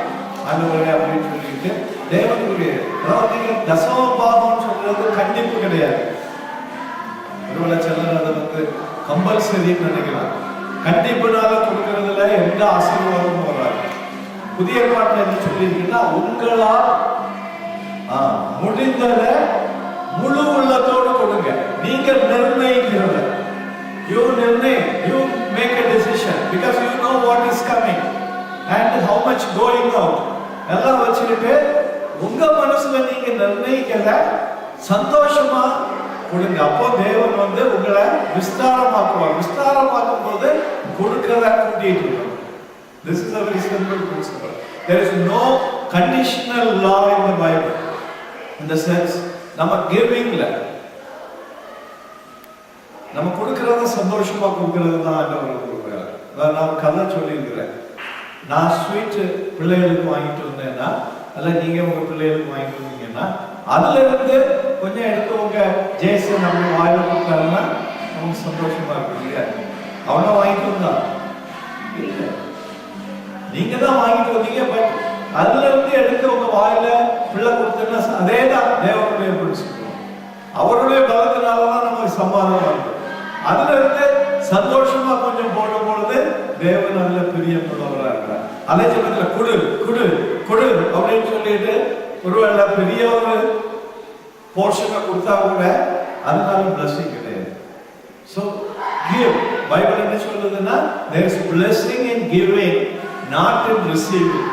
ஆண்டவரே அப்படின்னு சொல்லிட்டு தேவனுக்குரிய, அதாவது தசம பாகம் சொல்றது கண்டிப்பு கிடையாது. ஒருவேளை சிலர் அதை கம்பல்சரின்னு நினைக்கலாம். கண்டிப்புனால கொடுக்கறதுல எந்த ஆசீர்வாதமும் வராது. புதிய பாட்டில் என்ன சொல்லியிருக்கீங்கன்னா, உங்களால் முடிந்ததை முழு உள்ளத்தோடு கொடுங்க. நீங்க நிர்ணயிக்கிறத, you make a decision because you know what is coming and how much going out. எல்லாம் வச்சுக்கிட்டு உங்க மனசுல நீங்க நிர்ணயிக்கல, சந்தோஷமா கொடுங்க. அப்போ தேவன் வந்து உங்களை விஸ்தாரமாக்குவார். விஸ்தாரமாக்கும் போது கொடுக்கிறத கூட்டிட்டு இருக்கணும். This is a very simple principle. There is no conditional law in the Bible. In the sense, நம்ம கிவிங்ல நம்ம கொடுக்கறத சந்தோஷமா கொடுக்கறது தான் ஆண்டவர் கொடுக்குறாரு. நான் கதை சொல்லியிருக்கிறேன். நான் ஸ்வீட் பிள்ளைகளுக்கு வாங்கிட்டு வந்தேன்னா, அல்ல நீங்க உங்க பிள்ளைகளுக்கு வாங்கிட்டு வந்தீங்கன்னா, அதுல இருந்து கொஞ்சம் எடுத்து உங்க ஜேசன் நம்ம வாயில கொடுத்தாருன்னா நமக்கு சந்தோஷமா இருக்கு இல்லையா? அவனா வாங்கிட்டு வந்தா இல்ல, நீங்க தான் வாங்கிட்டு வந்தீங்க. பட் அதுல இருந்து எடுத்து உங்க வாயில பிள்ளை கொடுத்தா அதே தான் தேவனுடைய பிரின்சிபல். அவருடைய பலத்தினாலதான் நமக்கு சம்பாதம் வருது. அதுல இருந்து சந்தோஷமா கொஞ்சம் போடும் பொழுது தேவன் நல்ல பிரியப்படுறவராக இருக்கிறார். அதே சமயத்துல குடு குடு குடு அப்படின்னு சொல்லிட்டு ஒருவேளை பெரிய ஒரு போர்ஷனை கொடுத்தா கூட அதனால பிளஸிங் கிடையாது. So give. பைபிள் என்ன சொல்லுதுன்னா, there is blessing in giving, not in receiving.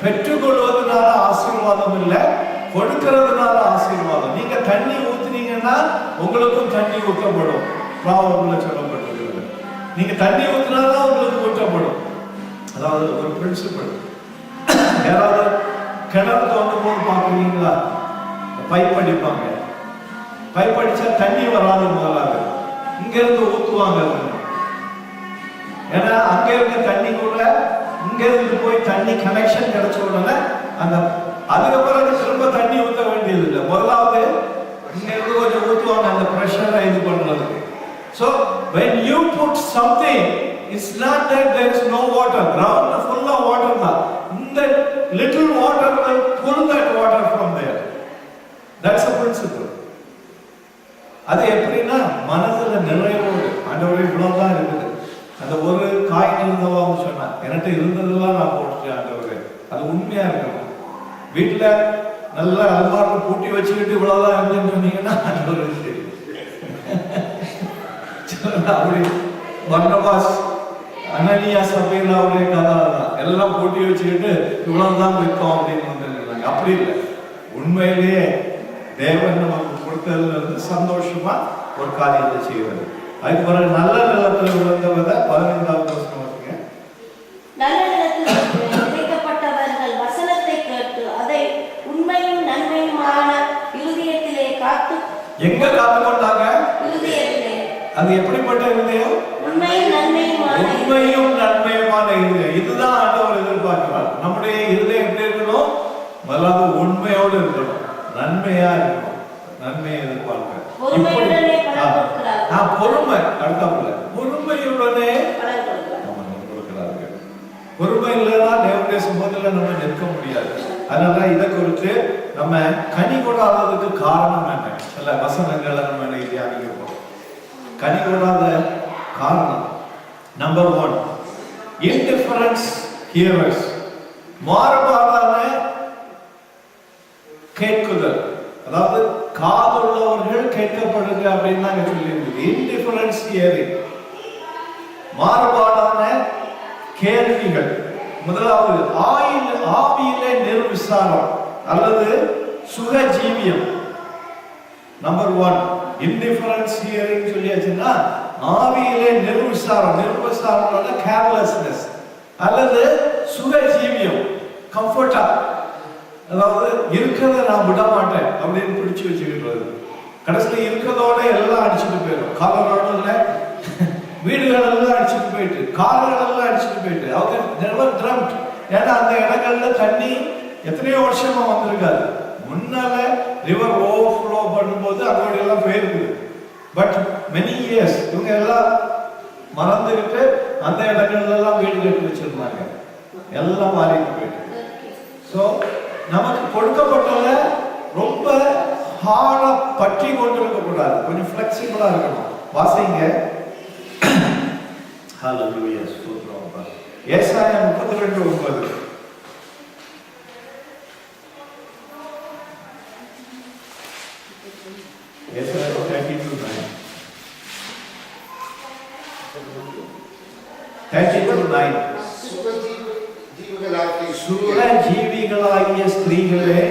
பெற்றுக்கொள்வதனால ஆசீர்வாதம் இல்ல, கொடுக்கிறதுனால ஆசீர்வாதம். நீங்க தண்ணி ஊத்துனீங்கன்னா உங்களுக்கும் தண்ணி ஊற்றப்படும். ப்ராவர்ப்ல சொல்லப்பட்டிருக்கிறது. நீங்க தண்ணி ஊத்தினாதான் உங்களுக்கு ஊற்றப்படும். அதாவது ஒரு பிரின்சிபல். யாராவது கிணறு தோண்டும் போது பாக்குறீங்களா, பைப் அடிப்பாங்க. பைப் அடிச்சா தண்ணி வராது. முதலாக இங்க இருந்து ஊத்துவாங்க. ஏன்னா அங்க இருக்க தண்ணி கூட இங்க இருந்து போய் தண்ணி கனெக்ஷன் கிடைச்ச உடனே அந்த அதுக்கப்புறம் திரும்ப தண்ணி ஊற்ற வேண்டியது இல்லை. முதலாவது இங்க இருந்து கொஞ்சம் ஊத்துவாங்க அந்த பிரஷரை இது பண்றதுக்கு. So when you put something, it's not that there is no water. Ground full of water da. That little water will pull that water from there. That's a principle. அது எப்படின்னா மனதுல நிறைவோடு ஆண்டவரே இவ்வளவுதான் இருக்குது. அந்த ஒரு காய் இருந்தவாங்க சொன்னா என்கிட்ட இருந்ததெல்லாம் நான் போட்டுட்டேன் ஆண்டவரே. அது உண்மையா இருக்கணும். வீட்டுல நல்ல அல்மாரில் பூட்டி வச்சுக்கிட்டு இவ்வளவுதான் இருந்துன்னு சொன்னீங்கன்னா ஆண்டவரே சரி. அப்படி பர்னபாஸ் அனனியா சபையிலாவுடைய கதை தான். எல்லாம் போட்டி வச்சுக்கிட்டு இவ்வளவுதான் வைக்கும் அப்படின்னு வந்துருக்காங்க. அப்படி இல்லை. உண்மையிலேயே தேவன் நமக்கு கொடுத்ததுல இருந்து சந்தோஷமா ஒரு காரியத்தை செய்வது. அதுக்கு பிறகு நல்ல நிலத்துல விழுந்தவத 15வது வசனம் வச்சுங்க. நல்ல நிலத்தில் விதைக்கப்பட்டவர்கள் வசனத்தை கேட்டு அதை உண்மையும் நன்மையுமான இருதயத்திலே காத்து. எங்க காத்து கொண்டாங்க? இருதயத்திலே. அது எப்படிப்பட்ட இருதயம்? உண்மையும் நன்மையுமான இருதயம். இதுதான் ஆண்டவர் எதிர்பார்க்கிறார். நம்முடைய இருதயம் எப்படி இருக்கணும்? முதலாவது உண்மையோடு இருக்கணும், நன்மையா இருக்கணும். நன்மையை எதிர்பார்க்க பொறுமை அடுத்தாப்புல பொறுமையுடனே கொடுக்கிறார்கள். பொறுமை இல்லைன்னா தேவனுடைய சமூகத்துல நம்ம நிற்க முடியாது. அதனால இதை குறித்து நம்ம கனி கொடாததுக்கு காரணம் என்ன? சில வசனங்களை நம்ம தியானிக்கிறோம். கனி கொடாத காரணம் நம்பர் 1, indifference hearers. மாறுபாடான கேட்குதல். அதாவது காதுள்ளவர்கள் கேட்கப்படுங்க அப்படின்னு நாங்க சொல்லியிருக்கோம். இன்டிஃபரன்ஸ் ஹியரிங், மாறுபாடான கேள்விகள். முதலாவது ஆவியிலே நிர்விசாரம் அல்லது சுகஜீவியம். நம்பர் 1 இன்டிஃபரன்ஸ் ஹியரிங் சொல்லியாச்சுன்னா ஆவியிலே நிர்விசாரம் கேர்லெஸ்னஸ் அல்லது சுகஜீவியம், கம்ஃபர்டா. அதாவது இருக்கிறத நான் விட மாட்டேன் அப்படின்னு பிடிச்சு வச்சுக்கிறது. கடைசியில் இருக்கிறதோட எல்லாம் அடிச்சுட்டு போயிடும். காலரோட வீடுகள் எல்லாம் அடிச்சுட்டு போயிட்டு, கார்கள் எல்லாம் அடிச்சுட்டு போயிட்டு. அவங்க நெவர் ட்ரம்ட். ஏன்னா அந்த இடங்கள்ல தண்ணி எத்தனையோ வருஷமா வந்திருக்காது. முன்னால ரிவர் ஓவர்ஃப்ளோ பண்ணும்போது அதோட எல்லாம் போயிருக்குது. பட் மெனி இயர்ஸ் இவங்க எல்லாம் மறந்துகிட்டு அந்த இடங்கள்ல எல்லாம் வீடு கட்டி வச்சிருந்தாங்க. எல்லாம் மாறிட்டு போயிட்டு. ஸோ நமக்கு கொடுக்கப்பட்டத ரொம்ப ஹார்டா பற்றி கொண்டு இருக்கக்கூடாது. கொஞ்சம் ஃபிளெக்சிபிளா இருக்கணும். வாசிங்க. ஹல்லேலூயா, ஸ்தோத்திரம். ஏசாயா 32:9. ஏசாயா 32:9. 32:9. சுக ஜீவிகளாகிய கன்னிகைகளாகிய ஸ்திரீகளே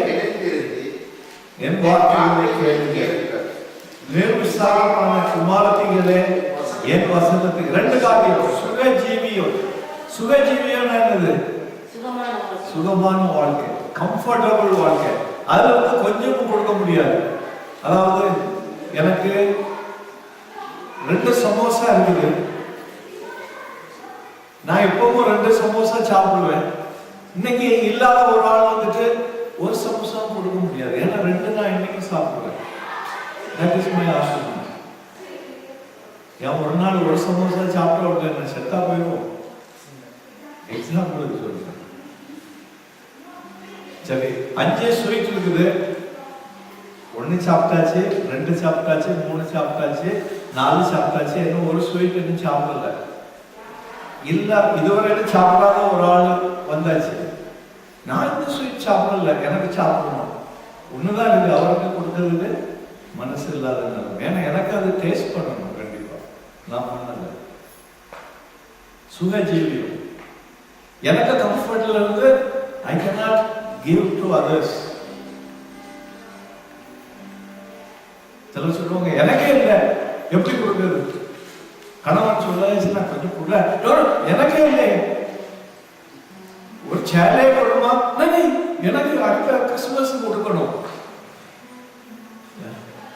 என் வார்த்தைகளை கேளுங்கள். நிர்விசாரமான குமாரத்திகளே என் வசனத்துக்கு. ரெண்டு காரியம். சுகஜீவியம். சுகஜீவியம் என்னது? சுகமான வாழ்க்கை, கம்ஃபர்டபுள் வாழ்க்கை. அதுல வந்து கொஞ்சமும் கொடுக்க முடியாது. அதாவது எனக்கு 2 சமோசா இருக்குது, நான் எப்பவும் 2 சமோசா சாப்பிடுவேன். இன்னைக்கு இல்லாத ஒரு ஆள் வந்துட்டு 1 சமோசா கொடுக்க முடியாது. ஏன்னா 2 நான் இன்னைக்கு சாப்பிடுவேன். That is my argument. ஏன் ஒரு நாள் 1 சமோசா சாப்பிட என்ன செத்தா போயிடும்? எக்ஸாம்பிள் சொல்றேன். சரி, 5 ஸ்வீட் இருக்குது. 1 சாப்பிட்டாச்சு, 2 சாப்பிட்டாச்சு, 3 சாப்பிட்டாச்சு, 4 சாப்பிட்டாச்சு. இன்னும் 1 ஸ்வீட் இன்னும் சாப்பிடல. இல்ல, இதுவரையிலும் சாப்பிடாத ஒரு ஆள் வந்தாச்சு. நான் இந்த ஸ்வீட் சாப்பிடல, எனக்கு சாப்பிடணும். ஒண்ணுதான் இருக்கு, அவருக்கு கொடுக்கறது மனசு இல்லாததுனால. ஏன்னா எனக்கு அது டேஸ்ட் பண்ணணும். கண்டிப்பா நான் பண்ணல. சுகஜீவியம். எனக்கு கம்ஃபர்ட்ல இருந்து I cannot give to others. சிலர் சொல்லுவாங்க எனக்கே இல்லை, எப்படி கொடுக்குறது? கணவன் சொல்லாச்சுன்னா கொஞ்சம் கூட எனக்கே இல்லை, ஒரு சேலே கொடுமா, எனக்கு அடுத்த கிறிஸ்துமஸ் கொடுக்கணும்.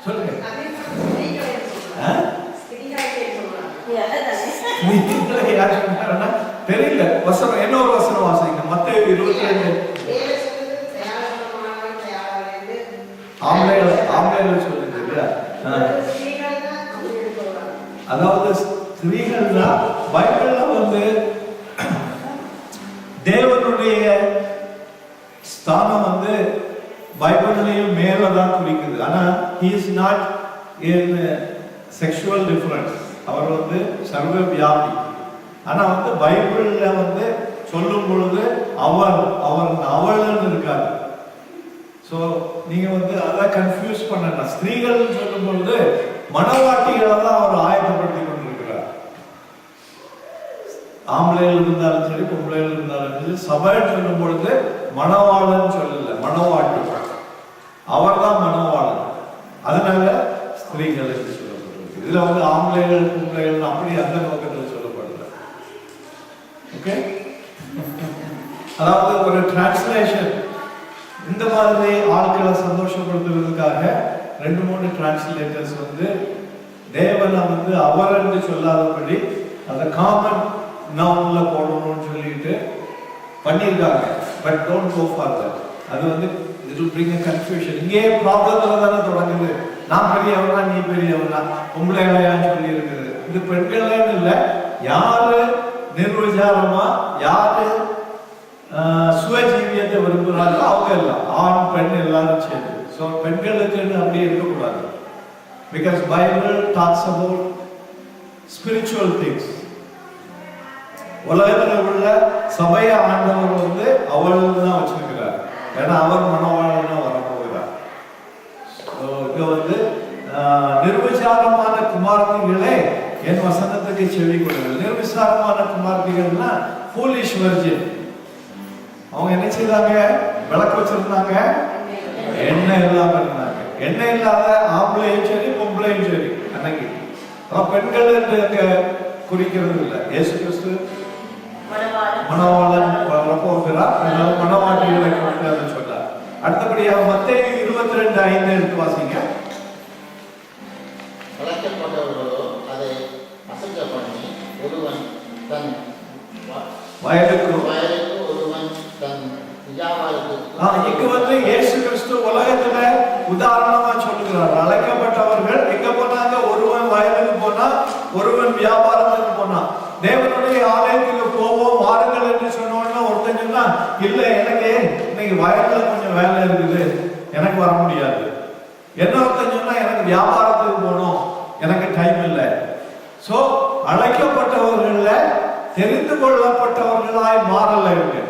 சொல்லுங்க. தெரியல. வசனம் என்ன? ஒரு வசனம் வாசிங்க. மத்தேயு 22. ஆம்பளைகள் சொல்லுங்க இல்லையா? அதாவது ஸ்திரீகள் தான் பைபிள்ல வந்து தேவனுடைய ஸ்தானம் வந்து பைபிள்லயும் மேலதான் குறிக்குது. ஆனா he is not in sexual difference. அவர் வந்து சர்வ வியாபி. ஆனா வந்து பைபிள்ல வந்து சொல்லும் பொழுது அவள்னு இருக்காது. சோ நீங்க வந்து அதை கன்ஃபியூஸ் பண்ணலாம். ஸ்திரீகள் சொல்லும் பொழுது மனவாட்டிகளை தான் அவர் ஆயத்தப்படுத்தி கொண்டிருக்கிறார். ஆம்பளைகள் இருந்தாலும் சரி, பொம்பளைகள் இருந்தாலும் சரி, சபைன்னு சொல்லும் பொழுது மணவாளன் சொல்லல, மணவாட்டி. அவர் தான் மணவாளன். அதனால ஸ்திரீகள் என்று சொல்லப்படுறது. இதுல வந்து ஆம்பளைகள் பொம்பளைகள் அப்படி அந்த நோக்கத்தில் சொல்லப்படுது. ஓகே, அதாவது ஒரு டிரான்ஸ்லேஷன் இந்த மாதிரி ஆட்களை சந்தோஷப்படுத்துறதுக்காக 2-3 டிரான்ஸ்லேட்டர்ஸ் வந்து தேவனை வந்து அவர் என்று சொல்லாதபடி அதை காமன் நவுன்ல போடணும்னு சொல்லிட்டு பண்ணியிருக்காங்க. But don't go for that. அது வந்து it will bring a confusion. இங்கே ப்ராப்ளத்துல தானே தொடங்குது. நான் பெரியவனா, நீ பெரியவனா, பொம்பளையான்னு சொல்லி இருக்குது. இது பெண்கள்னு இல்லை, யாரு நிர்விசாரமா, யாரு சுயஜீவியத்தை விரும்புகிறாங்களோ அவங்க எல்லாம், ஆண் பெண் எல்லாரும் சேர்ந்து. ஸோ பெண்களுக்குன்னு அப்படி இருக்கக்கூடாது. Because Bible talks about spiritual things. உலகத்தில் உள்ள சபையை ஆண்டவர் வந்து அவள் தான் வச்சிருக்கிறார். ஏன்னா அவர் மனவாளனா வரப்போகிறார். இங்க வந்து நிர்விசாரமான குமாரத்திகளே என் வசனத்துக்கு செவி கொடுங்கள். நிர்விசாரமான குமாரத்திகள்னா ஃபூலிஷ் வெர்ஜின். அவங்க என்ன செய்தாங்க? விளக்கு வச்சிருந்தாங்க, எண்ணெய் இல்லாம இருந்தாங்க. எண்ணெய் இல்லாத ஆம்பளையும் சரி பொம்பளையும் சரி அன்னைக்கு. பெண்கள் என்று அங்க குறிக்கிறது இல்லை. இயேசு கிறிஸ்து மணவாளன் வரப்போகிறார். அதனால மணவாட்டிகளை கொண்டு சொன்னார். அடுத்தபடியாக மத்தேயு 22:5 எடுத்து வாசிங்க. அதை அசைக்க பண்ணி ஒருவன் தன் வயலுக்கு ஒருவன் தன் இங்க வந்து இயேசு கிறிஸ்து உலகத்துல உதாரணமா சொல்லுகிறார். அழைக்கப்பட்டவர்கள் எங்க போனாங்க? ஒருவன் வயலுக்கு போனா, ஒருவன் வியாபாரத்துக்கு போனா. தேவனுடைய ஆலயத்துக்கு போவோம் வாருங்கள் என்று சொன்னோம்னா ஒருத்தன் சொன்னா இல்ல, எனக்கு இன்னைக்கு வயல்ல கொஞ்சம் வேலை இருக்குது, எனக்கு வர முடியாது. என்ன ஒருத்தன் சொன்னா எனக்கு வியாபாரத்துக்கு போகணும், எனக்கு டைம் இல்லை. சோ அழைக்கப்பட்டவர்கள தெரிந்து கொள்ளப்பட்டவர்களாய் மாறல இருக்கு.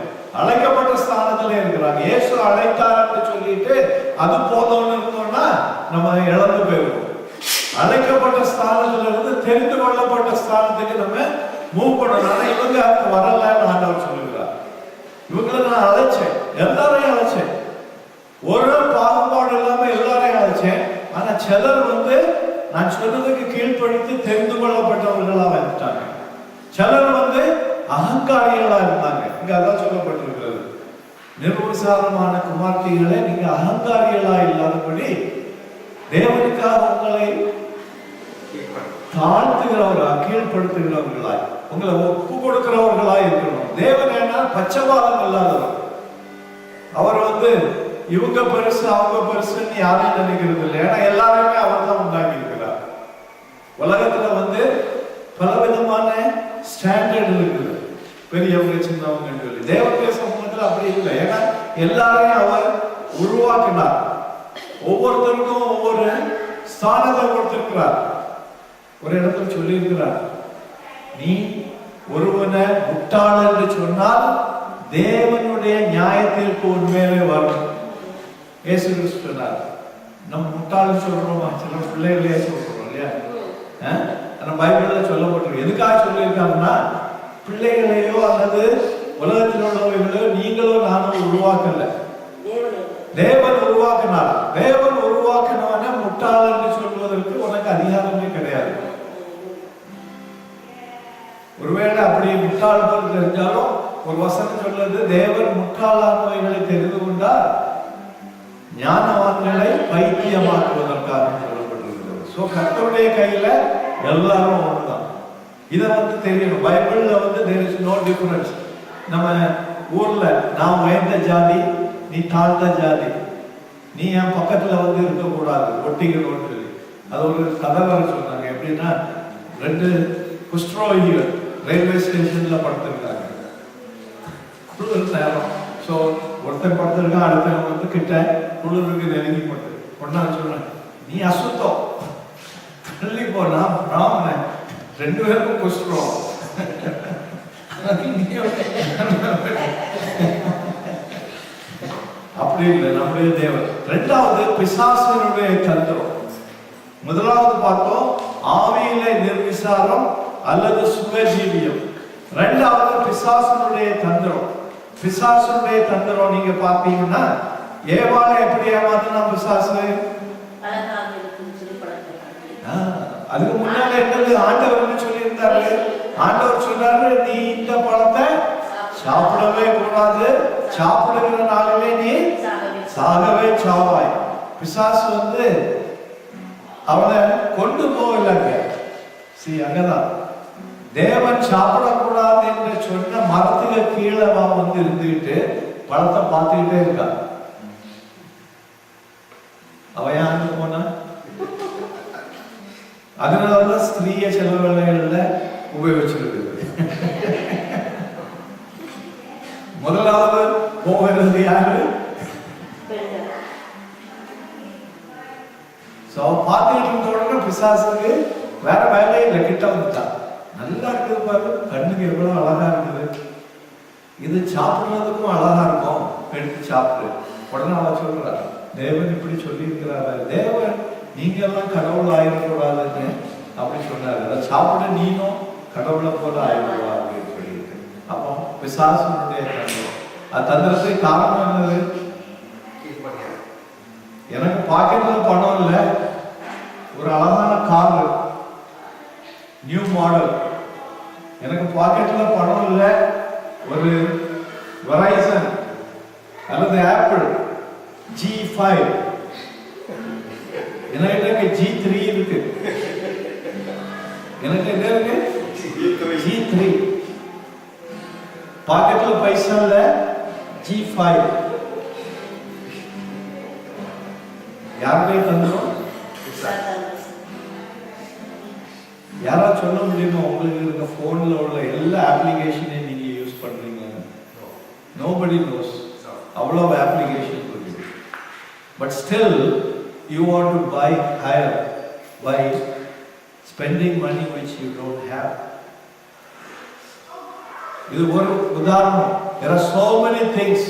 அழைக்கப்பட்ட ஸ்தானத்துல இருக்கிறாங்க. இயேசு அழைத்தார்னு சொல்லிட்டு அது போதும்னு இருந்தோம்னா நம்ம இழந்து போயிடுவோம். அழைக்கப்பட்ட ஸ்தானத்துல இருந்து தெரிந்து கொள்ளப்பட்ட ஸ்தானத்துக்கு நம்ம மூவ் பண்ணணும். ஆனா இவங்க வரலன்னு ஆண்டவர் சொல்லுகிறார். இவங்களை நான் அழைச்சேன், எல்லாரையும் அழைச்சேன், ஒரு பாகுபாடு இல்லாம எல்லாரையும் அழைச்சேன். ஆனா சிலர் வந்து நான் சொன்னதுக்கு கீழ்ப்படித்து தெரிந்து கொள்ளப்பட்டவர்களா வந்துட்டாங்க. சிலர் வந்து அகங்காரிகளா இருந்தாங்க. இங்க அதான் சொல்லப்பட்டிருக்கிறது, நிர்விசாரமான குமார்த்திகளை நீங்க அகங்காரிகளா இல்லாதபடி தேவனுக்காக உங்களை தாழ்த்துகிறவர்களா, கீழ்படுத்துகிறவர்களாய், உங்களை ஒப்பு கொடுக்கிறவர்களாய் இருக்கணும். தேவன் என்ன பச்சைவாதம் இல்லாதவர். அவர் வந்து இவங்க பெருசு அவங்க பெருசுன்னு யாரும் நினைக்கிறது இல்லை. ஏன்னா எல்லாருமே அவர் தான் உண்டாக்கி இருக்கிறார். உலகத்துல வந்து பலவிதமான ஸ்டாண்டர்ட் இருக்குது, பெரியவங்க சின்னவங்க சொல்லி. தேவனுடைய சமூகத்தில் அப்படி இல்லை. ஏன்னா எல்லாரையும் அவர் உருவாக்கினார். ஒவ்வொருத்தருக்கும் ஒவ்வொரு ஸ்தானத்தை கொடுத்திருக்கிறார். ஒரு இடத்துல சொல்லி இருக்கிறார், நீ ஒருவனை முட்டாள் என்று சொன்னால் தேவனுடைய நியாயத்திற்கு உண்மையிலே வரும். இயேசு கிறிஸ்து சொன்னார். நம்ம முட்டாள்னு சொல்றோமா? சில பிள்ளைகளே சொல்றோம் இல்லையா? நம்ம பைபிள்ல சொல்லப்பட்டிருக்கு. எதுக்காக சொல்லியிருக்காங்கன்னா, பிள்ளைகளையோ அல்லது உலகத்தில் உள்ளவர்களையோ நீங்களோ நானும் உருவாக்கல, தேவன் உருவாக்கினார். தேவன் உருவாக்கினவன முட்டாள் என்று சொல்வதற்கு உனக்கு அதிகாரமே கிடையாது. ஒருவேளை அப்படி முட்டாள் போல் தெரிஞ்சாலும் ஒரு வசனம் சொல்றது, தேவன் முட்டாளானவைகளை தெரிந்து கொண்டார், ஞானவான்களை பைத்தியமாக்குவதற்காக சொல்லப்பட்டிருக்கிறது. சோ கர்த்தருடைய கையில எல்லாரும் ஒண்ணுதான். இதை வந்து தெரியணும். பைபிள்ல வந்து there is no difference. நம்ம ஊர்ல நான் உயர்ந்த ஜாதி, நீ தாழ்ந்த ஜாதி, நீ என் பக்கத்துல வந்து இருக்கக்கூடாது, ஒட்டிக்கணும்னு சொல்லி அது ஒரு கதை வர சொன்னாங்க. எப்படின்னா, 2 குஷ்டரோகிகள் ரயில்வே ஸ்டேஷன்ல படுத்திருக்காங்க. குளிர் நேரம். ஸோ ஒருத்தன் படுத்திருக்கான், அடுத்தவங்க வந்து கிட்ட குளிருக்கு நெருங்கி போட்டு ஒன்னா சொல்றேன், நீ அசுத்தம், தள்ளி போனா பிராமணன், 2 பேருக்கும் குஷ்டம். அப்படி இல்லை நம்முடைய தேவன். 2வது பிசாசினுடைய தந்திரம். முதலாவது பார்த்தோம் ஆவியிலே நிர்விசாரம் அல்லது சுயஜீவியம். 2வது பிசாசினுடைய தந்திரம். பிசாசுடைய தந்திரம் நீங்க பார்த்தீங்கன்னா, ஏவாளை எப்படி ஏமாத்தினா பிசாசு? அதுக்கு முன்னால என்னது ஆண்டவர் சொல்லி இருந்தாரு? ஆண்டவர் சொன்னாரு, நீ இந்த பழத்தை சாப்பிடவே கூடாது, சாப்பிடுகிற நாளிலே நீ சாகவே சாவாய். பிசாசு வந்து அவனை கொண்டு போகலங்க. அங்கதான் தேவன் சாப்பிடக்கூடாது என்று சொன்ன மரத்துக்கு கீழே வந்து இருந்துகிட்டு பழத்தை பார்த்துக்கிட்டே இருக்கான். அவன் யாரு போனா? அதனாலதான் ஸ்திரீய சில வேளைகள்ல உபயோகிச்சிருக்கு. முதலாவது போகிறது யாரு? பார்த்துக்கிட்டு இருந்த உடனே பிசாசுக்கு வேற வேலையே இல்லை, கிட்ட வந்துட்டான். நல்லா இருக்குது பாரு, கண்ணுக்கு எவ்வளவு அழகா இருக்குது, இது சாப்பிடுறதுக்கும் அழகா இருக்கும், எடுத்து சாப்பிடு. உடனே அவன் சொல்றான், தேவன் இப்படி சொல்லி இருக்கிறாரு, தேவன் நீங்க எல்லாம் கடவுள் ஆயிடக்கூடாதுன்னு அப்படி சொன்னாரு, அதை சாப்பிட நீனும் கடவுளை போல ஆயிடுவா அப்படின்னு சொல்லியிருக்கு. அப்போ பிசாசுனுடைய தந்திரம். அது தந்திரத்துக்கு காரணம் என்னது? எனக்கு பாக்கெட்ல பணம் இல்லை, ஒரு அழகான கார், நியூ மாடல். எனக்கு பாக்கெட்ல பணம் இல்லை, ஒரு வெரைசன் அல்லது ஆப்பிள் G5, எனக்கு G3 இருக்கு. எனக்கு என்ன இருக்கு? G3. பாக்கெட்ல பைசா இல்ல, G5. யாருடைய தந்திரம்? யாரா சொல்ல முடியுமா உங்களுக்கு இருக்க போன்ல உள்ள எல்லா அப்ளிகேஷனையும் நீங்க யூஸ் பண்றீங்க? Nobody knows. அவ்வளவு அப்ளிகேஷன் இருக்கு. But still you want to buy higher by spending money which you don't have. இது ஒரு உதாரணம். There are so many things.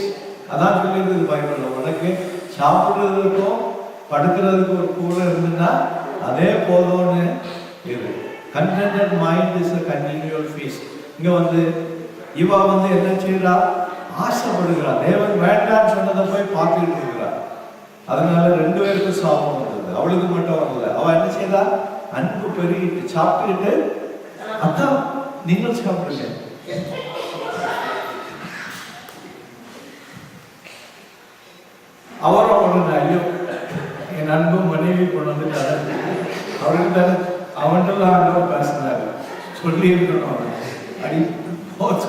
அதான் சொல்லிருக்கு பைபிள்ல, உனக்கு சாப்பிடுறதுக்கும் படுக்கிறதுக்கு ஒரு கூட இருந்துன்னா அதே போதும்னு இரு. Contented mind is a continual feast. இங்க வந்து இவ வந்து என்ன செய்யறா? ஆசைப்படுகிறார். தேவன் வேண்டான்னு சொன்னதை போய் பார்த்துக்கிட்டு இருக்கிறார். அதனால 2 பேருக்கும் சாபம் வந்தது. அவளுக்கு மட்டும் வரல. அவ என்ன செய்தா? அன்பு பெருகிட்டு சாப்பிட்டுக்கிட்டு, அதான் நீங்கள் சாப்பிடுங்க. அவரும் அவனுக்கு ஐயோ என் அன்பு மனைவி கொண்டு வந்துட்டாரு, அவருக்கு தானே அவன்கிட்ட ஆண்டவர் பேசினாரு, சொல்லி இருக்கணும் அவன் அடி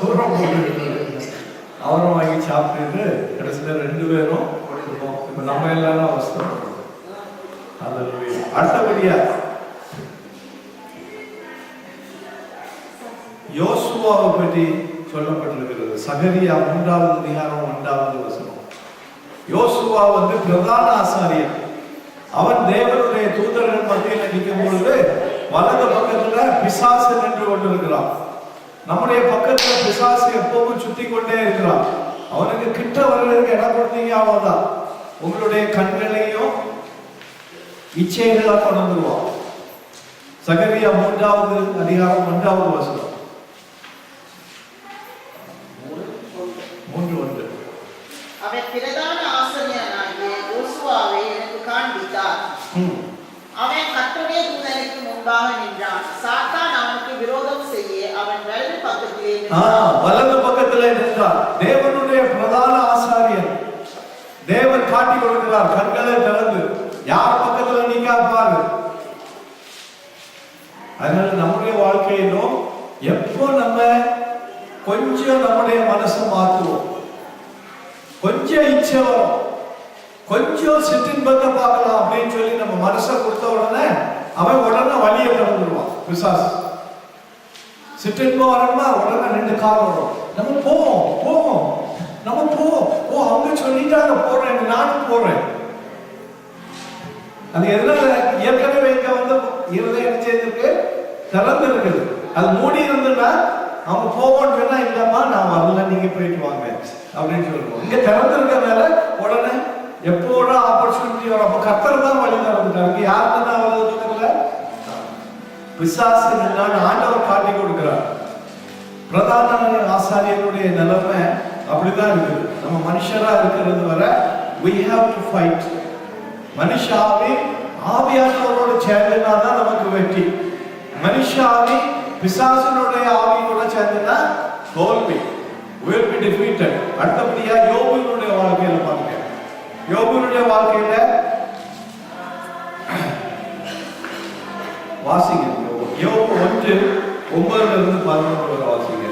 தூரம் போட்டு அவரும் வாங்கி சாப்பிட்டுட்டு கடைசியில் 2 பேரும் இப்ப நம்ம எல்லாரும் அவசரம். அடுத்தபடியா யோசுவாவை பற்றி சொல்லப்பட்டிருக்கிறது. சகரியா 3வது அதிகாரம் 1வது வசனம். யோசுவா வந்து பிரதான ஆசாரியர். அவன் தேவனுடைய தூதர்கள் மத்தியில் நிற்கும் பொழுது வலது பக்கத்துல பிசாசு நின்று கொண்டிருக்கிறான். நம்முடைய பக்கத்துல பிசாசு எப்பவும் சுத்தி கொண்டே இருக்கிறான். அவனுக்கு கிட்ட வர்றதுக்கு இடம் கொடுத்தீங்க அவ்வளவுதான், உங்களுடைய கண்களையும் இச்சைகளா கொண்டு வந்துருவான். சகரியா 3வது அதிகாரம் 1வது வசனம். 3:1. அவன் பிரதான ஆசிரியனாகிய யோசுவாவை எனக்கு காண்பித்தார். அவன் கர்த்தருடைய தூதனுக்கு முன்பாக நின்றான். சாத்தான் அவனுக்கு விரோதம் செய்ய அவன் வலது பக்கத்திலே நின்றான். வலது பக்கத்திலே நின்றான். தேவனுடைய பிரதான ஆசாரியர். தேவன் காட்டி கொடுக்கிறார் கண்களை திறந்து, யார் பக்கத்துல நீங்க பாரு. அதனால நம்முடைய வாழ்க்கையிலும் எப்போ நம்ம கொஞ்சம் நம்முடைய மனசை மாற்றுவோம், கொஞ்சம் இச்சை வரும், கொஞ்சம் சிற்றின்பத்தை பார்க்கலாம் அப்படின்னு சொல்லி நம்ம மனசை கொடுத்த உடனே அவன் உடனே வழியை திறந்துடுவான் பிசாசு. சிற்றின்பம் வரணுமா உடனே 2 காலம் வரும். நம்ம போவோம் நம்ம போவோம். அவங்க சொல்லிட்டாங்க போறேன், நானும் போறேன். அது எதனால? ஏற்கனவே இங்க வந்து இருதயம் செய்திருக்கு, திறந்து இருக்குது. அது மூடி இருந்துன்னா அவங்க போவோன்னு சொன்னா இல்லம்மா நான் வரல, நீங்க போயிட்டு வாங்க அப்படின்னு சொல்லுவோம். இங்க திறந்து இருக்கிறதுனால உடனே எப்போட ஆப்பர்ச்சுனிட்டி வரும். அப்ப கர்த்தர் தான் வழி திறந்துட்டாரு. யாருக்கு தான் அவ்வளவு தூக்கத்துல பிசாசு நின்றான்னு ஆண்டவர் காட்டி கொடுக்கிறார். பிரதான ஆசாரியனுடைய நிலைமை அப்படிதான் இருக்குது. நம்ம மனுஷரா இருக்கிறது வரை we have to fight. மனுஷ ஆவி ஆவியானவரோட சேர்ந்தனா தான் நமக்கு வெற்றி. மனுஷ ஆவி பிசாசனுடைய ஆவியோட சேர்ந்தனா தோல்வி, will be defeated. அடுத்தபடியா யோபுனுடைய வாழ்க்கையில பாருங்க. யோபுனுடைய வாழ்க்கையில வாசிங்க. யோபு 1:9 11 வாசிங்க.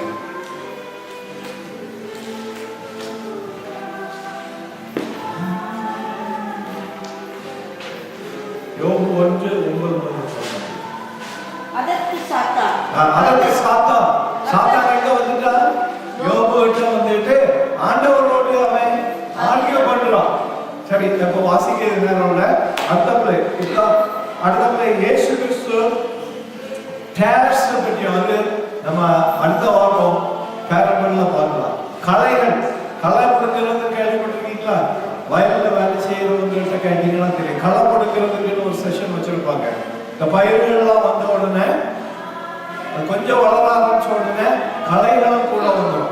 யோபு 1:9. அதற்கு சாத்தான் எங்க வந்துட்டா? யோபு கிட்ட வந்துட்டு ஆண்டவரோடு அவன் ஆர்கியூ பண்றான். சரி, இப்ப வாசிக்கிறது நேரம்ல அடுத்தபடி இயேசு கிறிஸ்து டேர்ஸ் பற்றி வந்து நம்ம அடுத்த வாரம் பேரபிள்ல பார்க்கலாம். களை கொடுக்கிறது கேள்விப்பட்டிருக்கீங்களா? வயல்ல வேலை செய்யறவங்ககிட்ட கேட்டீங்கன்னா தெரியும். களை கொடுக்கிறதுக்குன்னு ஒரு செஷன் வச்சிருப்பாங்க. இந்த பயிர்கள்லாம் வந்த உடனே கொஞ்சம் வளர ஆரம்பிச்ச உடனே களைகளும் கூட வந்துடும்.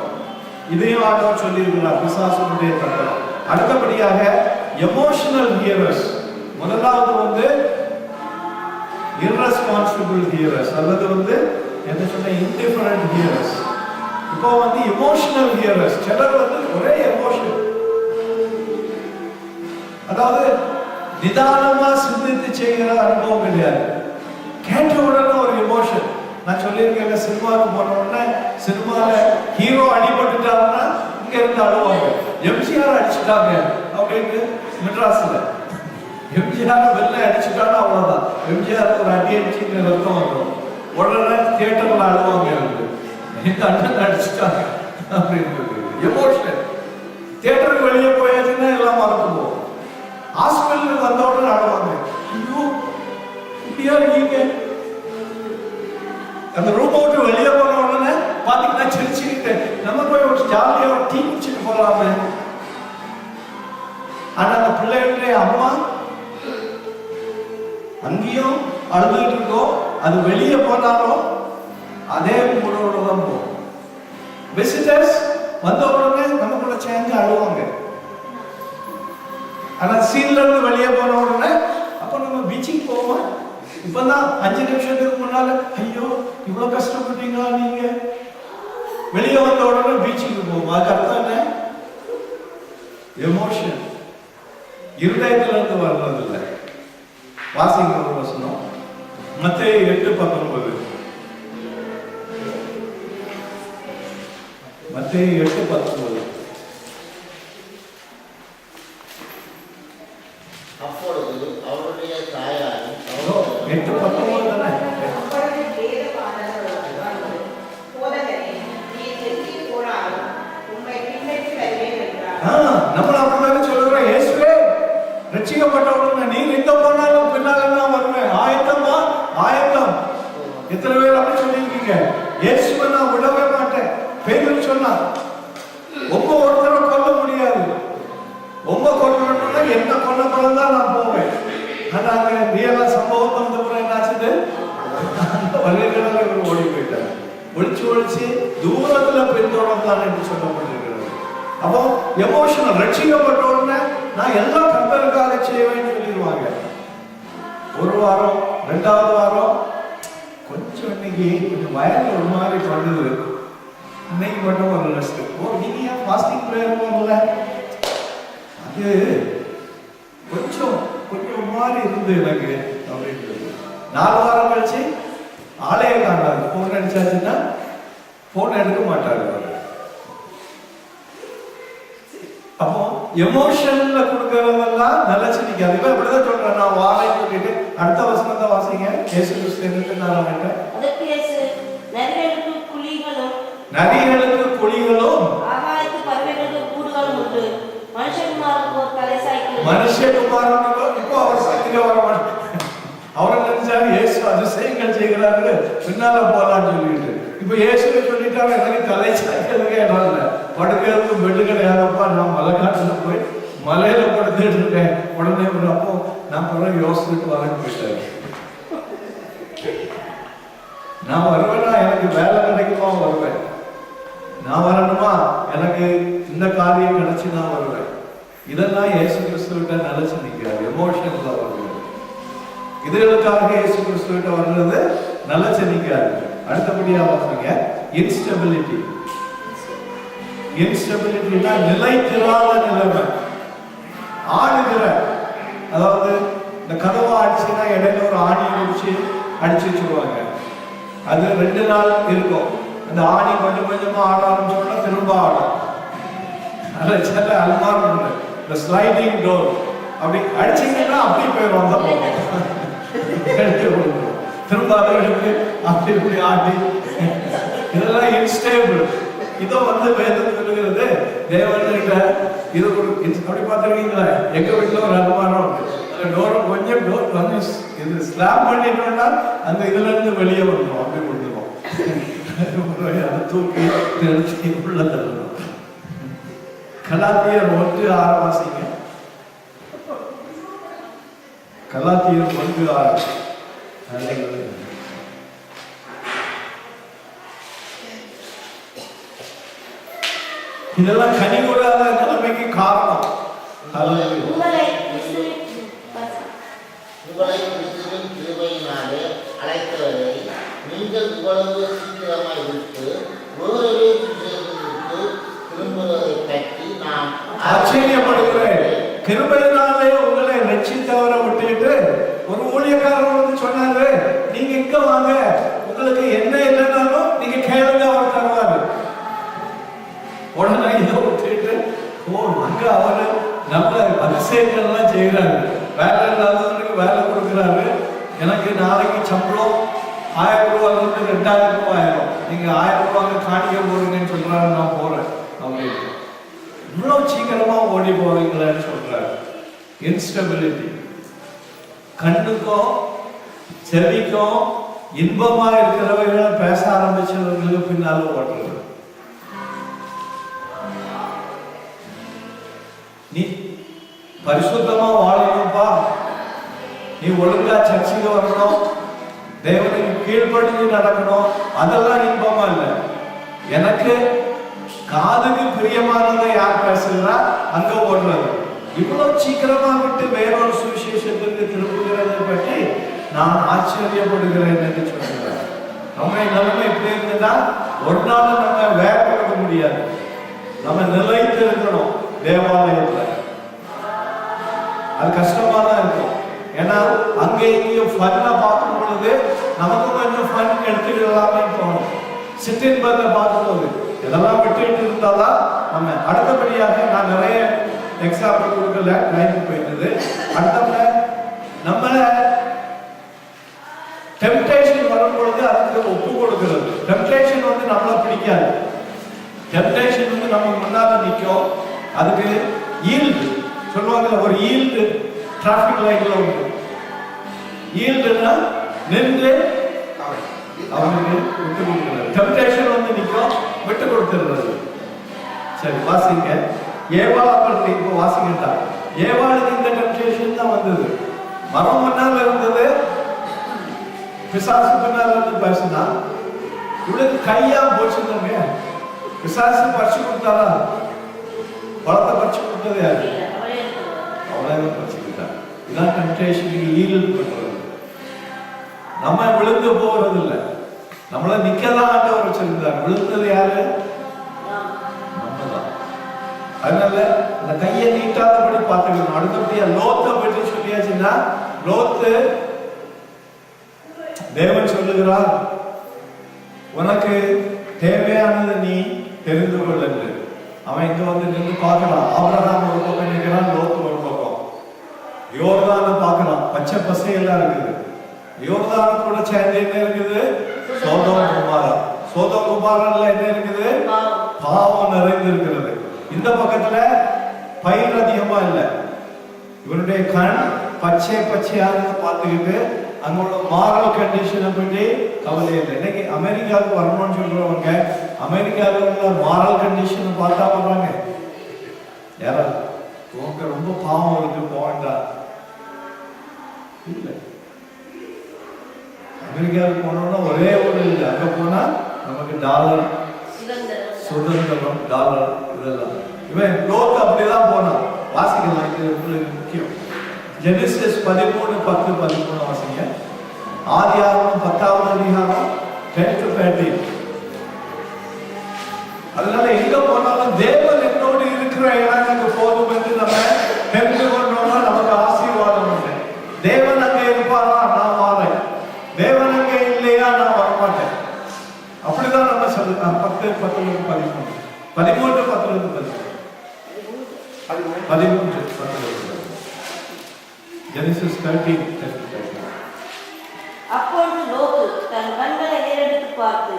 இதையும் ஆண்டவர் சொல்லி இருக்கிறார், பிசாசுடைய தந்திரம். அடுத்தபடியாக எமோஷனல் ஹியரர்ஸ். முதலாவது வந்து irresponsible hearers அல்லது வந்து என்ன சொன்ன indifferent hearers. இப்போ வந்து எமோஷனல் ஹியரர்ஸ். சிலர் வந்து ஒரே எமோஷன், அதாவது நிதானமா சிந்தித்து செய்கிற அனுபவம் கிடையாது. கேட்ட உடனே ஒரு எமோஷன். நான் சொல்லியிருக்கேன், சினிமாவுக்கு போன உடனே சினிமால ஹீரோ அடிபட்டுட்டாருன்னா இங்க இருந்து அழுவாங்க. எம்ஜிஆர் அடிச்சுட்டாங்க அப்படின்னு மெட்ராஸ்ல எம்ஜிஆர் வெளில அடிச்சுட்டாலும் அவ்வளவுதான். எம்ஜிஆர் ஒரு அடி அடிச்சு இங்க ரத்தம் வந்துடும். உடனே தியேட்டர்ல அழுவாங்க, இந்த அண்ணன் அடிச்சுட்டாங்க அப்படின்னு எமோஷன். தியேட்டருக்கு வெளியே போயாச்சுன்னா எல்லாம் மறந்து போகும். ஹாஸ்பிட்டலுக்கு வந்த உடனே அழுவாங்க, ஐயோ இப்படியா இருக்கீங்க. அந்த ரூம் விட்டு வெளியே போன உடனே பாத்தீங்கன்னா சிரிச்சுக்கிட்டு நம்ம போய் ஒரு ஜாலியா ஒரு டீ குடிச்சுட்டு போகலாமே. ஆனா அந்த பிள்ளைகளுடைய அம்மா அங்கேயும் அழுதுகிட்டு இருக்கோம். அது வெளியே போனாலும் அதே மூடோட தான் போகும். விசிட்டர்ஸ் வந்த உடனே நமக்குள்ள சேர்ந்து அழுவாங்க. ஆனா சீன்ல இருந்து வெளியே போன உடனே அப்ப நம்ம பீச்சுக்கு போவோம். இப்பதான் 5 நிமிஷத்துக்கு முன்னால ஐயோ இவ்வளவு கஷ்டப்பட்டீங்களா நீங்க, வெளியே வந்த உடனே பீச்சுக்கு போவோம். அதுக்கு அர்த்தம் என்ன? எமோஷன் இருதயத்துல இருந்து வர்றது இல்லை. வாசிங்க ஒரு வசனம், மத்தேயு 8:19. மத்தேயு 8:19. அப்பொழுது அவருடைய தாயாரும் 8:19 தானே? அப்பொழுது வேதபாரகர் வந்து, போதகரே, நீர் எங்கே போனாலும் உம்மை பின்பற்றி வருவேன் என்றார். நம்மள அப்படிதானே சொல்றோம். இயேசுவே ரட்சிக்கப்பட்டவங்க நீர் எங்க போனாலும் பின்னால நான் வருவேன், ஆயத்தமா ஆயத்தம். எத்தனை பேர் அப்படி சொல்லியிருக்கீங்க? இயேசுவை நான் விடவே மாட்டேன். பேதுரு சொன்னார், உங்க ஒருத்தரை கொல்ல முடியாது, உங்க கொல்லணும்னா என்ன கொல்ல தான் நான் போவேன். ஆனா அங்க ரியலா சம்பவம் வந்தப்புறம் என்னாச்சுது, அந்த வழிகளை இவர் ஓடி போயிட்டார். ஒளிச்சு தூரத்துல பின்தொடர்ந்தான் என்று சொல்லப்பட்டிருக்கிறது. அப்போ எமோஷனல் ரட்சிக்கப்பட்ட உடனே நான் எல்லாம் கர்த்தருக்காக செய்வேன்னு சொல்லிடுவாங்க. ஒரு வாரம் 2வது வாரம் கொஞ்சம் இன்னைக்கு கொஞ்சம் வயல் ஒரு மாதிரி பண்ணுது, இன்னைக்கு மட்டும் ஒரு ரெஸ்ட். நீங்க ஏன் ஃபாஸ்டிங் ப்ரேயர் போகல? அது கொஞ்சம் கொஞ்சம் மாதிரி இருந்து எனக்கு அப்படின்னு 4 வாரம் கழிச்சு ஆளையே காணாது. போன் அடிச்சாச்சுன்னா போன் எடுக்க மாட்டாரு. அப்போ எமோஷன்ல கொடுக்கறதெல்லாம் நிலைச்சு நிக்காது. இவன் இப்படிதான் சொல்றேன், நான் வாரேன்னு சொல்லிட்டு அடுத்த வசனத்தை வாசிங்க. இயேசு கிறிஸ்து என்ன சொன்னாராம்? அதற்கு இயேசு, நரிகளுக்கு குழிகளும் ஆகாயத்து பறவைகளுக்கு கூடுகளும் உண்டு, மனுஷகுமாரனுக்கு ஒரு தலை சாய்க்கிறது. மனுஷகுமாரனுக்கு இப்போ அவர் சத்திய வர மாட்டார். அவரை நினைச்சாரு இயேசு அதிசயங்கள் செய்கிறாரு, பின்னால போலான்னு சொல்லிட்டு. இப்ப இயேசுவை சொல்லிட்டாரு, எனக்கு தலை சாய்க்கிறதுக்கே இடம் இல்லை, படுக்கிறதுக்கு பெட்டு கிடையாதப்பா, நான் மலைக்காட்டுல போய் மலையில படுத்துட்டு இருக்கேன். உடனே அப்போ நான் பிறகு யோசிச்சுட்டு வரேன்னு போயிட்டாரு. நான் வருவேன்னா எனக்கு வேலை கிடைக்குமா வருவேன், நான் வரணுமா எனக்கு இந்த காரியம் கிடைச்சு நான் வருவேன். இதெல்லாம் இயேசு கிறிஸ்துவிட்ட நிலைச்சு நிற்கிறார். எமோஷன்ல வருவேன். இதுகளுக்காக இயேசு கிறிஸ்துவிட்ட வர்றது நிலைச்சு நிற்காது. அடுத்தபடியா பாருங்க, இன்ஸ்டெபிலிட்டி. இன்ஸ்டெபிலிட்டினா நிலைத்திராத நிலைமை, ஆடுகிற. அதாவது இந்த கதவை அடிச்சுன்னா இடையில ஒரு ஆணியை முடிச்சு அடிச்சு வச்சுருவாங்க. அது 2 நாள் இருக்கும். அந்த ஆணி கொஞ்சம் கொஞ்சமா ஆட ஆரம்பிச்சோம்னா திரும்ப ஆடும். அதில் சில அல்மார் உண்டு, இந்த ஸ்லைடிங் டோர். அப்படி அடிச்சிங்கன்னா அப்படி போயிடும், அந்த போகும் திரும்ப அதற்கு அப்படி இப்படி ஆடி. இதெல்லாம் இன்ஸ்டேபிள். இதோ வந்து வேதம் சொல்லுகிறது, தேவன்கிட்ட இது அப்படி பார்த்துருக்கீங்களா? எங்க வீட்டில் ஒரு அனுமானம் உண்டு. அந்த டோரை கொஞ்சம் டோர் வந்து இது ஸ்லாப் பண்ணிட்டோம்னா அந்த இதுல இருந்து வெளியே வந்துடும், அப்படி கொடுத்துருவோம். அதை தூக்கி எடுத்து உள்ள தள்ளணும். கலாத்தியர் 1:6 வாசிங்க. கலாத்தியர் 1:6. இதெல்லாம் கனி கூடாத நிலைமைக்கு காரணம். உங்களை கிறிஸ்துவின் கிருபையினாலே அழைத்தவரை நீங்கள் இவ்வளவு சீக்கிரமாய் விட்டு வேறொரு சுவிசேஷத்திற்கு திரும்புவதை பற்றி நான் ஆச்சரியப்படுகிறேன். கிருபையினாலே உங்களை ரட்சித்தவரை விட்டுட்டு ஒரு ஊழியக்காரர் வந்து சொன்னாரு, நீங்க இங்க வாங்க, உங்களுக்கு என்ன இல்லைனாலும் நீங்க கேளுங்க, அவர் தருவாரு. உடனே இதை விட்டுட்டு அங்க அவரு நல்ல அதிசயங்கள்லாம் செய்யறாரு. வேலை இல்லாதவங்களுக்கு வேலை கொடுக்குறாரு. எனக்கு நாளைக்கு சம்பளம் 1000 ரூபாயிலிருந்து 2000 ரூபாய் ஆயிரும், நீங்க 1000 ரூபாய்க்கு காணிக்க போறீங்கன்னு சொல்றாரு. நான் போறேன் அப்படின்னு. இவ்வளவு சீக்கிரமா ஓடி போறீங்களான்னு சொல்றாரு. இன்ஸ்டபிலிட்டி. கண்ணுக்கும் செவிக்கும் இன்பமா இருக்கிறவங்க பேச ஆரம்பிச்சவங்களுக்கு பின்னால ஓடுறது. நீ பரிசுத்தமா வாழணும்பா, நீ ஒழுங்கா சர்ச்சைக்கு வரணும், தேவனுக்கு கீழ்ப்படிஞ்சு நடக்கணும், அதெல்லாம் இன்பமா இல்லை. எனக்கு காதுக்கு பிரியமானதை யார் பேசுகிறா அங்க ஓடுறது. இவ்வளவு சீக்கிரமா விட்டு வேறொரு சுவிசேஷத்திற்கு திரும்புகிறதை பற்றி நான் ஆச்சரியப்படுகிறேன் என்று சொல்லுகிறேன். நம்ம நிலைமை எப்படி இருந்ததுன்னா ஒரு நாள் நம்ம வேற கொடுக்க முடியாது. நம்ம நிலைத்து இருக்கணும் தேவாலயத்துல. அது கஷ்டமா தான் இருக்கும். ஏன்னா அங்கே இங்கேயும் ஃபன்ல பார்க்கும் பொழுது நமக்கு கொஞ்சம் ஃபன் எடுத்துக்கலாமே தோணும். சிட்டின் பர்ல பார்க்கும்போது இதெல்லாம் விட்டுட்டு இருந்தாதான் நம்ம அடுத்தபடியாக நான் நிறைய எக்ஸாம்பிள் கொடுக்கல, லைஃப் போயிட்டது. அடுத்தபடி நம்மள டெம்டேஷன் வரும் பொழுது அதுக்கு ஒப்பு கொடுக்கிறது. டெம்டேஷன் வந்து நம்மள பிடிக்காது. டெம்டேஷன் வந்து நம்ம முன்னால நிற்கும். அதுக்கு ஈல்டு சொல்லுவாங்க, ஒரு ஈல்டு டிராபிக் லைட்ல உண்டு. ஈல்டுனா நின்று அவனுக்கு விட்டு கொடுக்கிறது. டெம்டேஷன் வந்து நிற்கும், விட்டு கொடுத்துருறது. சரி வாசிங்க. ஏவாள் அப்படி இப்போ வாசிக்கிட்டா. ஏவாளுக்கு இந்த டெம்டேஷன் தான் வந்தது. மரம் முன்னால இருந்தது, பிசாசு பின்னால இருந்து பேசினா இவளுக்கு கையா போச்சுங்க. பிசாசு பறிச்சு கொடுத்தாரா? பழத்தை பறிச்சு கொடுத்தது யாரு? அவளே பறிச்சுக்கிட்டா. இதான் டெம்டேஷனுக்கு ஈல்டு பண்றது. நம்ம விழுந்து போறது இல்லை, நம்மள நிக்கதான் ஆண்டவர் வச்சிருந்தார். விழுந்தது யாரு? நம்மதான். அதனால அந்த கையை நீட்டாதபடி பார்த்துக்கணும். அடுத்தபடியா லோத்தை பற்றி சொல்லியாச்சுன்னா, லோத்து தேவன் சொல்லுகிறார், உனக்கு தேவையானது நீ தெரிந்து கொள்ள. அவன் இங்க வந்து நின்று பார்க்கலாம். ஆபிரகாம் ஒரு பக்கம் நிற்கிறான், லோத்து ஒரு பக்கம். யோர்தான பார்க்கலாம், பச்சை பசையெல்லாம் இருக்குது. யோர்தான கூட சேர்ந்து என்ன இருக்குது? சோதோம் குமாரா. சோதோம் குமாரன்ல என்ன இருக்குது? பாவம் நிறைந்து இருக்கிறது. இந்த பக்கத்துல பயிர் அதிகமா இல்லை. இவனுடைய கண் பச்சை பச்சையாக பார்த்துக்கிட்டு அங்க உள்ள மாரல் கண்டிஷனை பற்றி கவலை இல்லை. இன்னைக்கு அமெரிக்காவுக்கு வரணும்னு சொல்றவங்க அமெரிக்காவில் உள்ள மாரல் கண்டிஷனை பார்த்தா வர்றாங்க. யாராவது உனக்கு ரொம்ப பாவம் இருக்கு போவேண்டா இல்லை. அமெரிக்காவுக்கு போனோம்னா ஒரே ஒரு இல்லை, அங்க போனா நமக்கு டாலர் சுதந்திரம், டாலர் இதெல்லாம். இவன் லோத்து அப்படிதான் போனான். வாசிக்கலாம், இது உங்களுக்கு முக்கியம். ஜெனிசிஸ் 13:10-13 வாசிங்க. ஆதியாகமம் 10வது அதிகாரம் 10-13. அதனால எங்க போனாலும் தேவன் என்னோடு இருக்கிற எனக்கு போதும் என்று நம்ம தெரிந்து கொண்டோம்னா நமக்கு ஆசீர்வாதம் உண்டு. தேவன் அங்கே இருப்பாரா, நான் வாரேன். தேவன் அங்கே இல்லையா, நான் வரமாட்டேன். அப்படிதான் நம்ம சொல்லு. 10:13 Genesis 13:10. அப்பொழுது லோத்து தன் கண்களை ஏறெடுத்து பார்த்து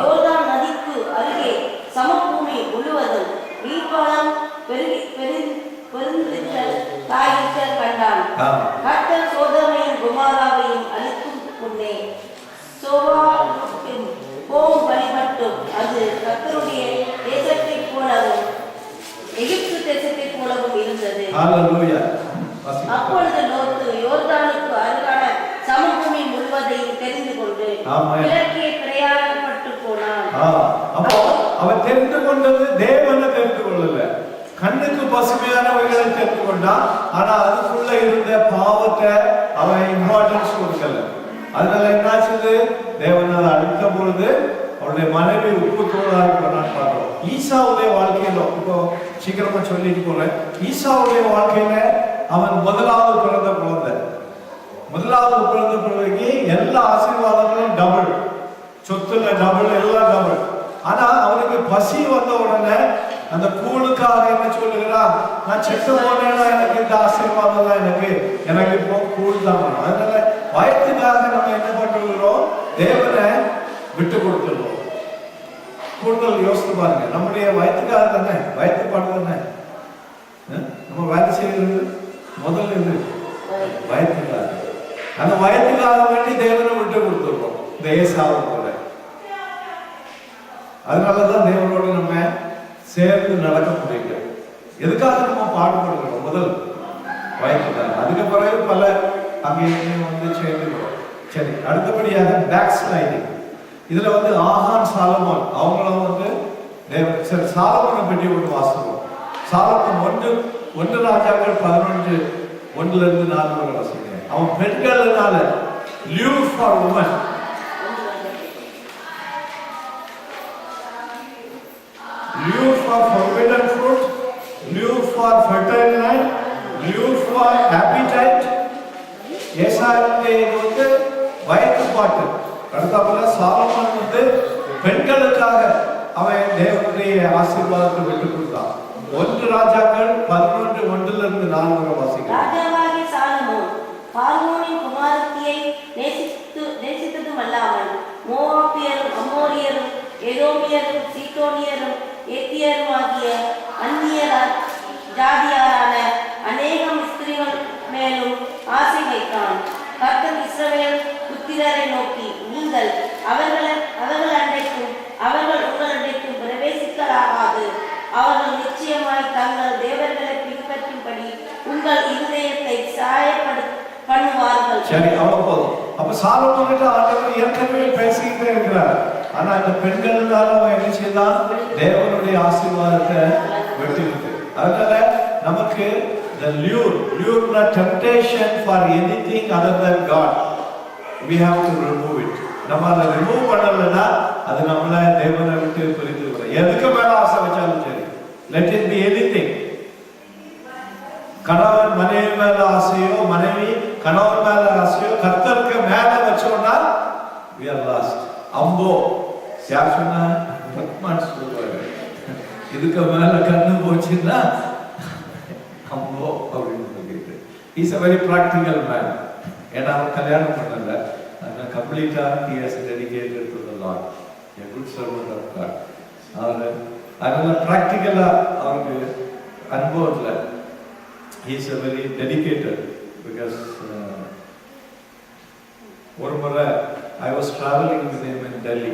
யோர்தான் நதிக்கு அருகே சமபூமி முழுவதும் நீர்வளம் பெருந்திருந்த தாயிற்ற கண்டான். கர்த்தர் சோதோமையும் குமாராவையும் அழிக்கும் முன்னே சோவாவுக்கும் போம் வழிபட்டும் அது கர்த்தருடைய தேசத்தைப் போலவும் எகிப்து தேசத்தைப் போலவும் இருந்தது. அப்பொழுது லோத்து யோர்தானுக்கு அருகான சமபூமி முழுவதையும் தெரிந்து கொண்டு கிழக்கே பிரயாணப்பட்டு போனான். அவன் தெரிந்து கொண்டது தேவனை தெரிந்து கொள்ளல. கண்ணுக்கு பசுமையானவைகளை தெரிந்து கொண்டான். ஆனா அதுக்குள்ள இருந்த பாவத்தை அவன் இம்பார்ட்டன்ஸ் கொடுக்கல. அதனால என்னாச்சு? தேவன் அதை அழித்த பொழுது அவருடைய மனைவி உப்பு தோழாக பண்ணான்னு பார்க்கிறோம். ஈசாவுடைய வாழ்க்கையில இப்போ சீக்கிரமா சொல்லிட்டு போறேன். ஈசாவுடைய வாழ்க்கையில அவன் முதலாவது பிறந்த குழந்தை. முதலாவது பிறந்த பிறகு எல்லா ஆசீர்வாதங்களும் டபுள், சொத்துல டபுள், எல்லாம் டபுள். ஆனா அவனுக்கு பசி வந்த உடனே அந்த கூழுக்காக என்ன சொல்லுகிறான்? நான் செத்து போனேன்னா எனக்கு இந்த ஆசீர்வாதம் தான், எனக்கு இப்போ கூழ் தான். அதனால வயத்துக்காக நம்ம என்ன பண்ணுகிறோம்? தேவனை விட்டு கொடுத்துடுறோம். கூடுதல் யோசித்து பாருங்க. நம்முடைய வயத்துக்காக தானே, வயத்துப்பாடு தானே நம்ம வேலை செய்யறது. முதல்ல இது வயத்துக்காக. அந்த வயத்துக்காக வேண்டி தேவனை விட்டு கொடுத்துடுறோம். தேசாவை போல. அதனாலதான் தேவனோடு நம்ம சேர்ந்து நடக்க முடியல. எதுக்காக நம்ம பாடுபடுகிறோம்? முதல் வயத்துக்காக. அதுக்கு பிறகு பல அங்கேயும் வந்து சேர்ந்துக்கிறோம். சரி, அடுத்தபடியாக பேக் ஸ்லைடிங். இதுல வந்து ஆகான் சாலமோன் அவங்களும் வந்து சரி, சாலமோனை பற்றி ஒரு வாசகம். சாலமோன் 1 ராஜாக்கள் 11:1-4 வரை வாசிங்க. அவன் பெண்களினால live for women, live for forbidden fruit, live for fertile land, live for appetite. ஏசாயாவுக்கு இது வந்து வயது பாட்டு. அடுத்தப்பல சாலமோன் வந்து பெண்களுக்காக அவன் தேவனுடைய ஆசீர்வாதத்தை விட்டு கொடுத்தான். 1 ராஜாக்கள் 11:1-4 வரை வாசிக்கிறோம். ராஜாவாகிய சாலமோன் பார்வோனின் குமாரத்தியை நேசித்ததும் அல்லாமல் மோவாபியரும் அம்மோரியரும் எதோமியரும் சீதோனியரும் ஏத்தியரும் ஆகிய அந்நிய ஜாதியாரான அநேகம் ஸ்திரீகள் மேலும் ஆசை வைத்தான். கர்த்தர் இஸ்ரவேல் புத்திரரை நோக்கி, நீங்கள் அவர்கள் அண்டைக்கும் அவர்கள் உங்கள் அண்டைக்கும் பிரவேசிக்கலாகாது. அவர்கள் நிச்சயமாய் தங்கள் தேவர்களை பின்பற்றும்படி உங்கள் இருதயத்தை பண்ணுவார்கள். சரி, அவ்வளவு போதும். அப்ப சாலமோன்கிட்ட ஆண்டவர் ஏற்கனவே பேசிக்கிட்டே இருக்கிறார். ஆனா இந்த பெண்கள்னால அவன் என்ன செய்தான்? தேவனுடைய ஆசீர்வாதத்தை வெட்டி இருக்கு. அதனால நமக்கு the lure the temptation for anything other than God, we have to remove it. நம்ம அதை ரிமூவ் பண்ணலன்னா அது நம்மள தேவனை விட்டு பிரித்து விடும். எதுக்கு மேல ஆசை வச்சாலும் சரி, let it be anything. கணவன் மனைவி மேல ஆசையோ, மனைவி கணவன் மேல ஆசையோ கர்த்தருக்கு மேல வச்சோம்னா we are lost. அம்போ யார் சொன்னா? பத்மான் சொல்லுவாரு, இதுக்கு மேல கண்ணு போச்சுன்னா அம்போ அப்படின்னு சொல்லிட்டு. He's a very practical man. ஏன்னா அவன் கல்யாணம் பண்ணல, அதனால கம்ப்ளீட்டா he has dedicated to the Lord, a good servant of God. அதனால பிராக்டிக்கலா அவருக்கு அனுபவத்துல he is a very dedicated, because ஒரு முறை I was traveling with him in Delhi,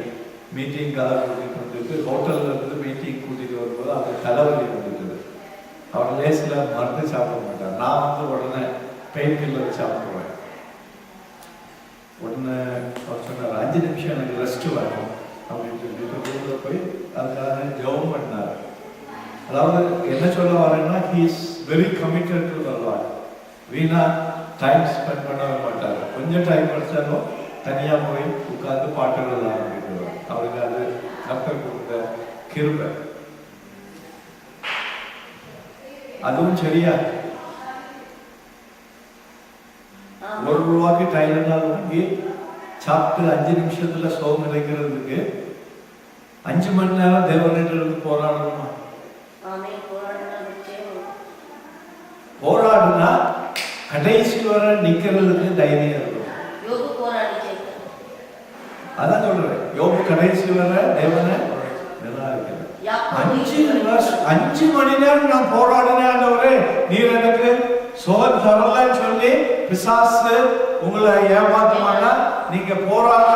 மீட்டிங்காக கூட்டிட்டு வந்துட்டு ஹோட்டல்ல இருந்து மீட்டிங் கூட்டிட்டு வரும்போது அது தலைவலி வந்துட்டு அவர் லேசில் மருந்து சாப்பிட மாட்டார். நான் வந்து உடனே பெயின் கில்லர் சாப்பிடுவேன். உடனே அவர் சொன்னார், 5 நிமிஷம் எனக்கு ரெஸ்ட் வேணும் அப்படின்னு சொல்லிட்டு ரூமில் போய் அதுக்காக ஜெபம் பண்ணார். அதாவது என்ன சொல்ல வரேன்னா, he is very committed to the Lord. Veena time spend பண்ணவே மாட்டார். கொஞ்சம் டைம் படித்தாலும் தனியாக போய் உட்கார்ந்து பாட்டுகள் ஆரம்பிக்குவார். அவருக்கு அது கர்த்தர் கொடுத்த கிருபை. அதுவும் சரியா ₹1 டைலர்னால் வாங்கி சாப்பிட்டு 5 நிமிஷத்துல சோகம் நினைக்கிறதுக்கு 5 மணி நேரம் தேவனிடத்திலிருந்து போராடணுமா? போராடுனா கடைசி வரை நிக்கிறதுக்கு தைரியம் இருக்கும். அதான் சொல்றேன், யோபு கடைசி வரை தேவனை நல்லா இருக்கிறது. 5 மணி நேரம் நான் போராடினேன், நீர் எனக்கு சுகம் தரலன்னு சொல்லி பிசாசு உங்களை ஏமாத்தமானா நீங்க போராட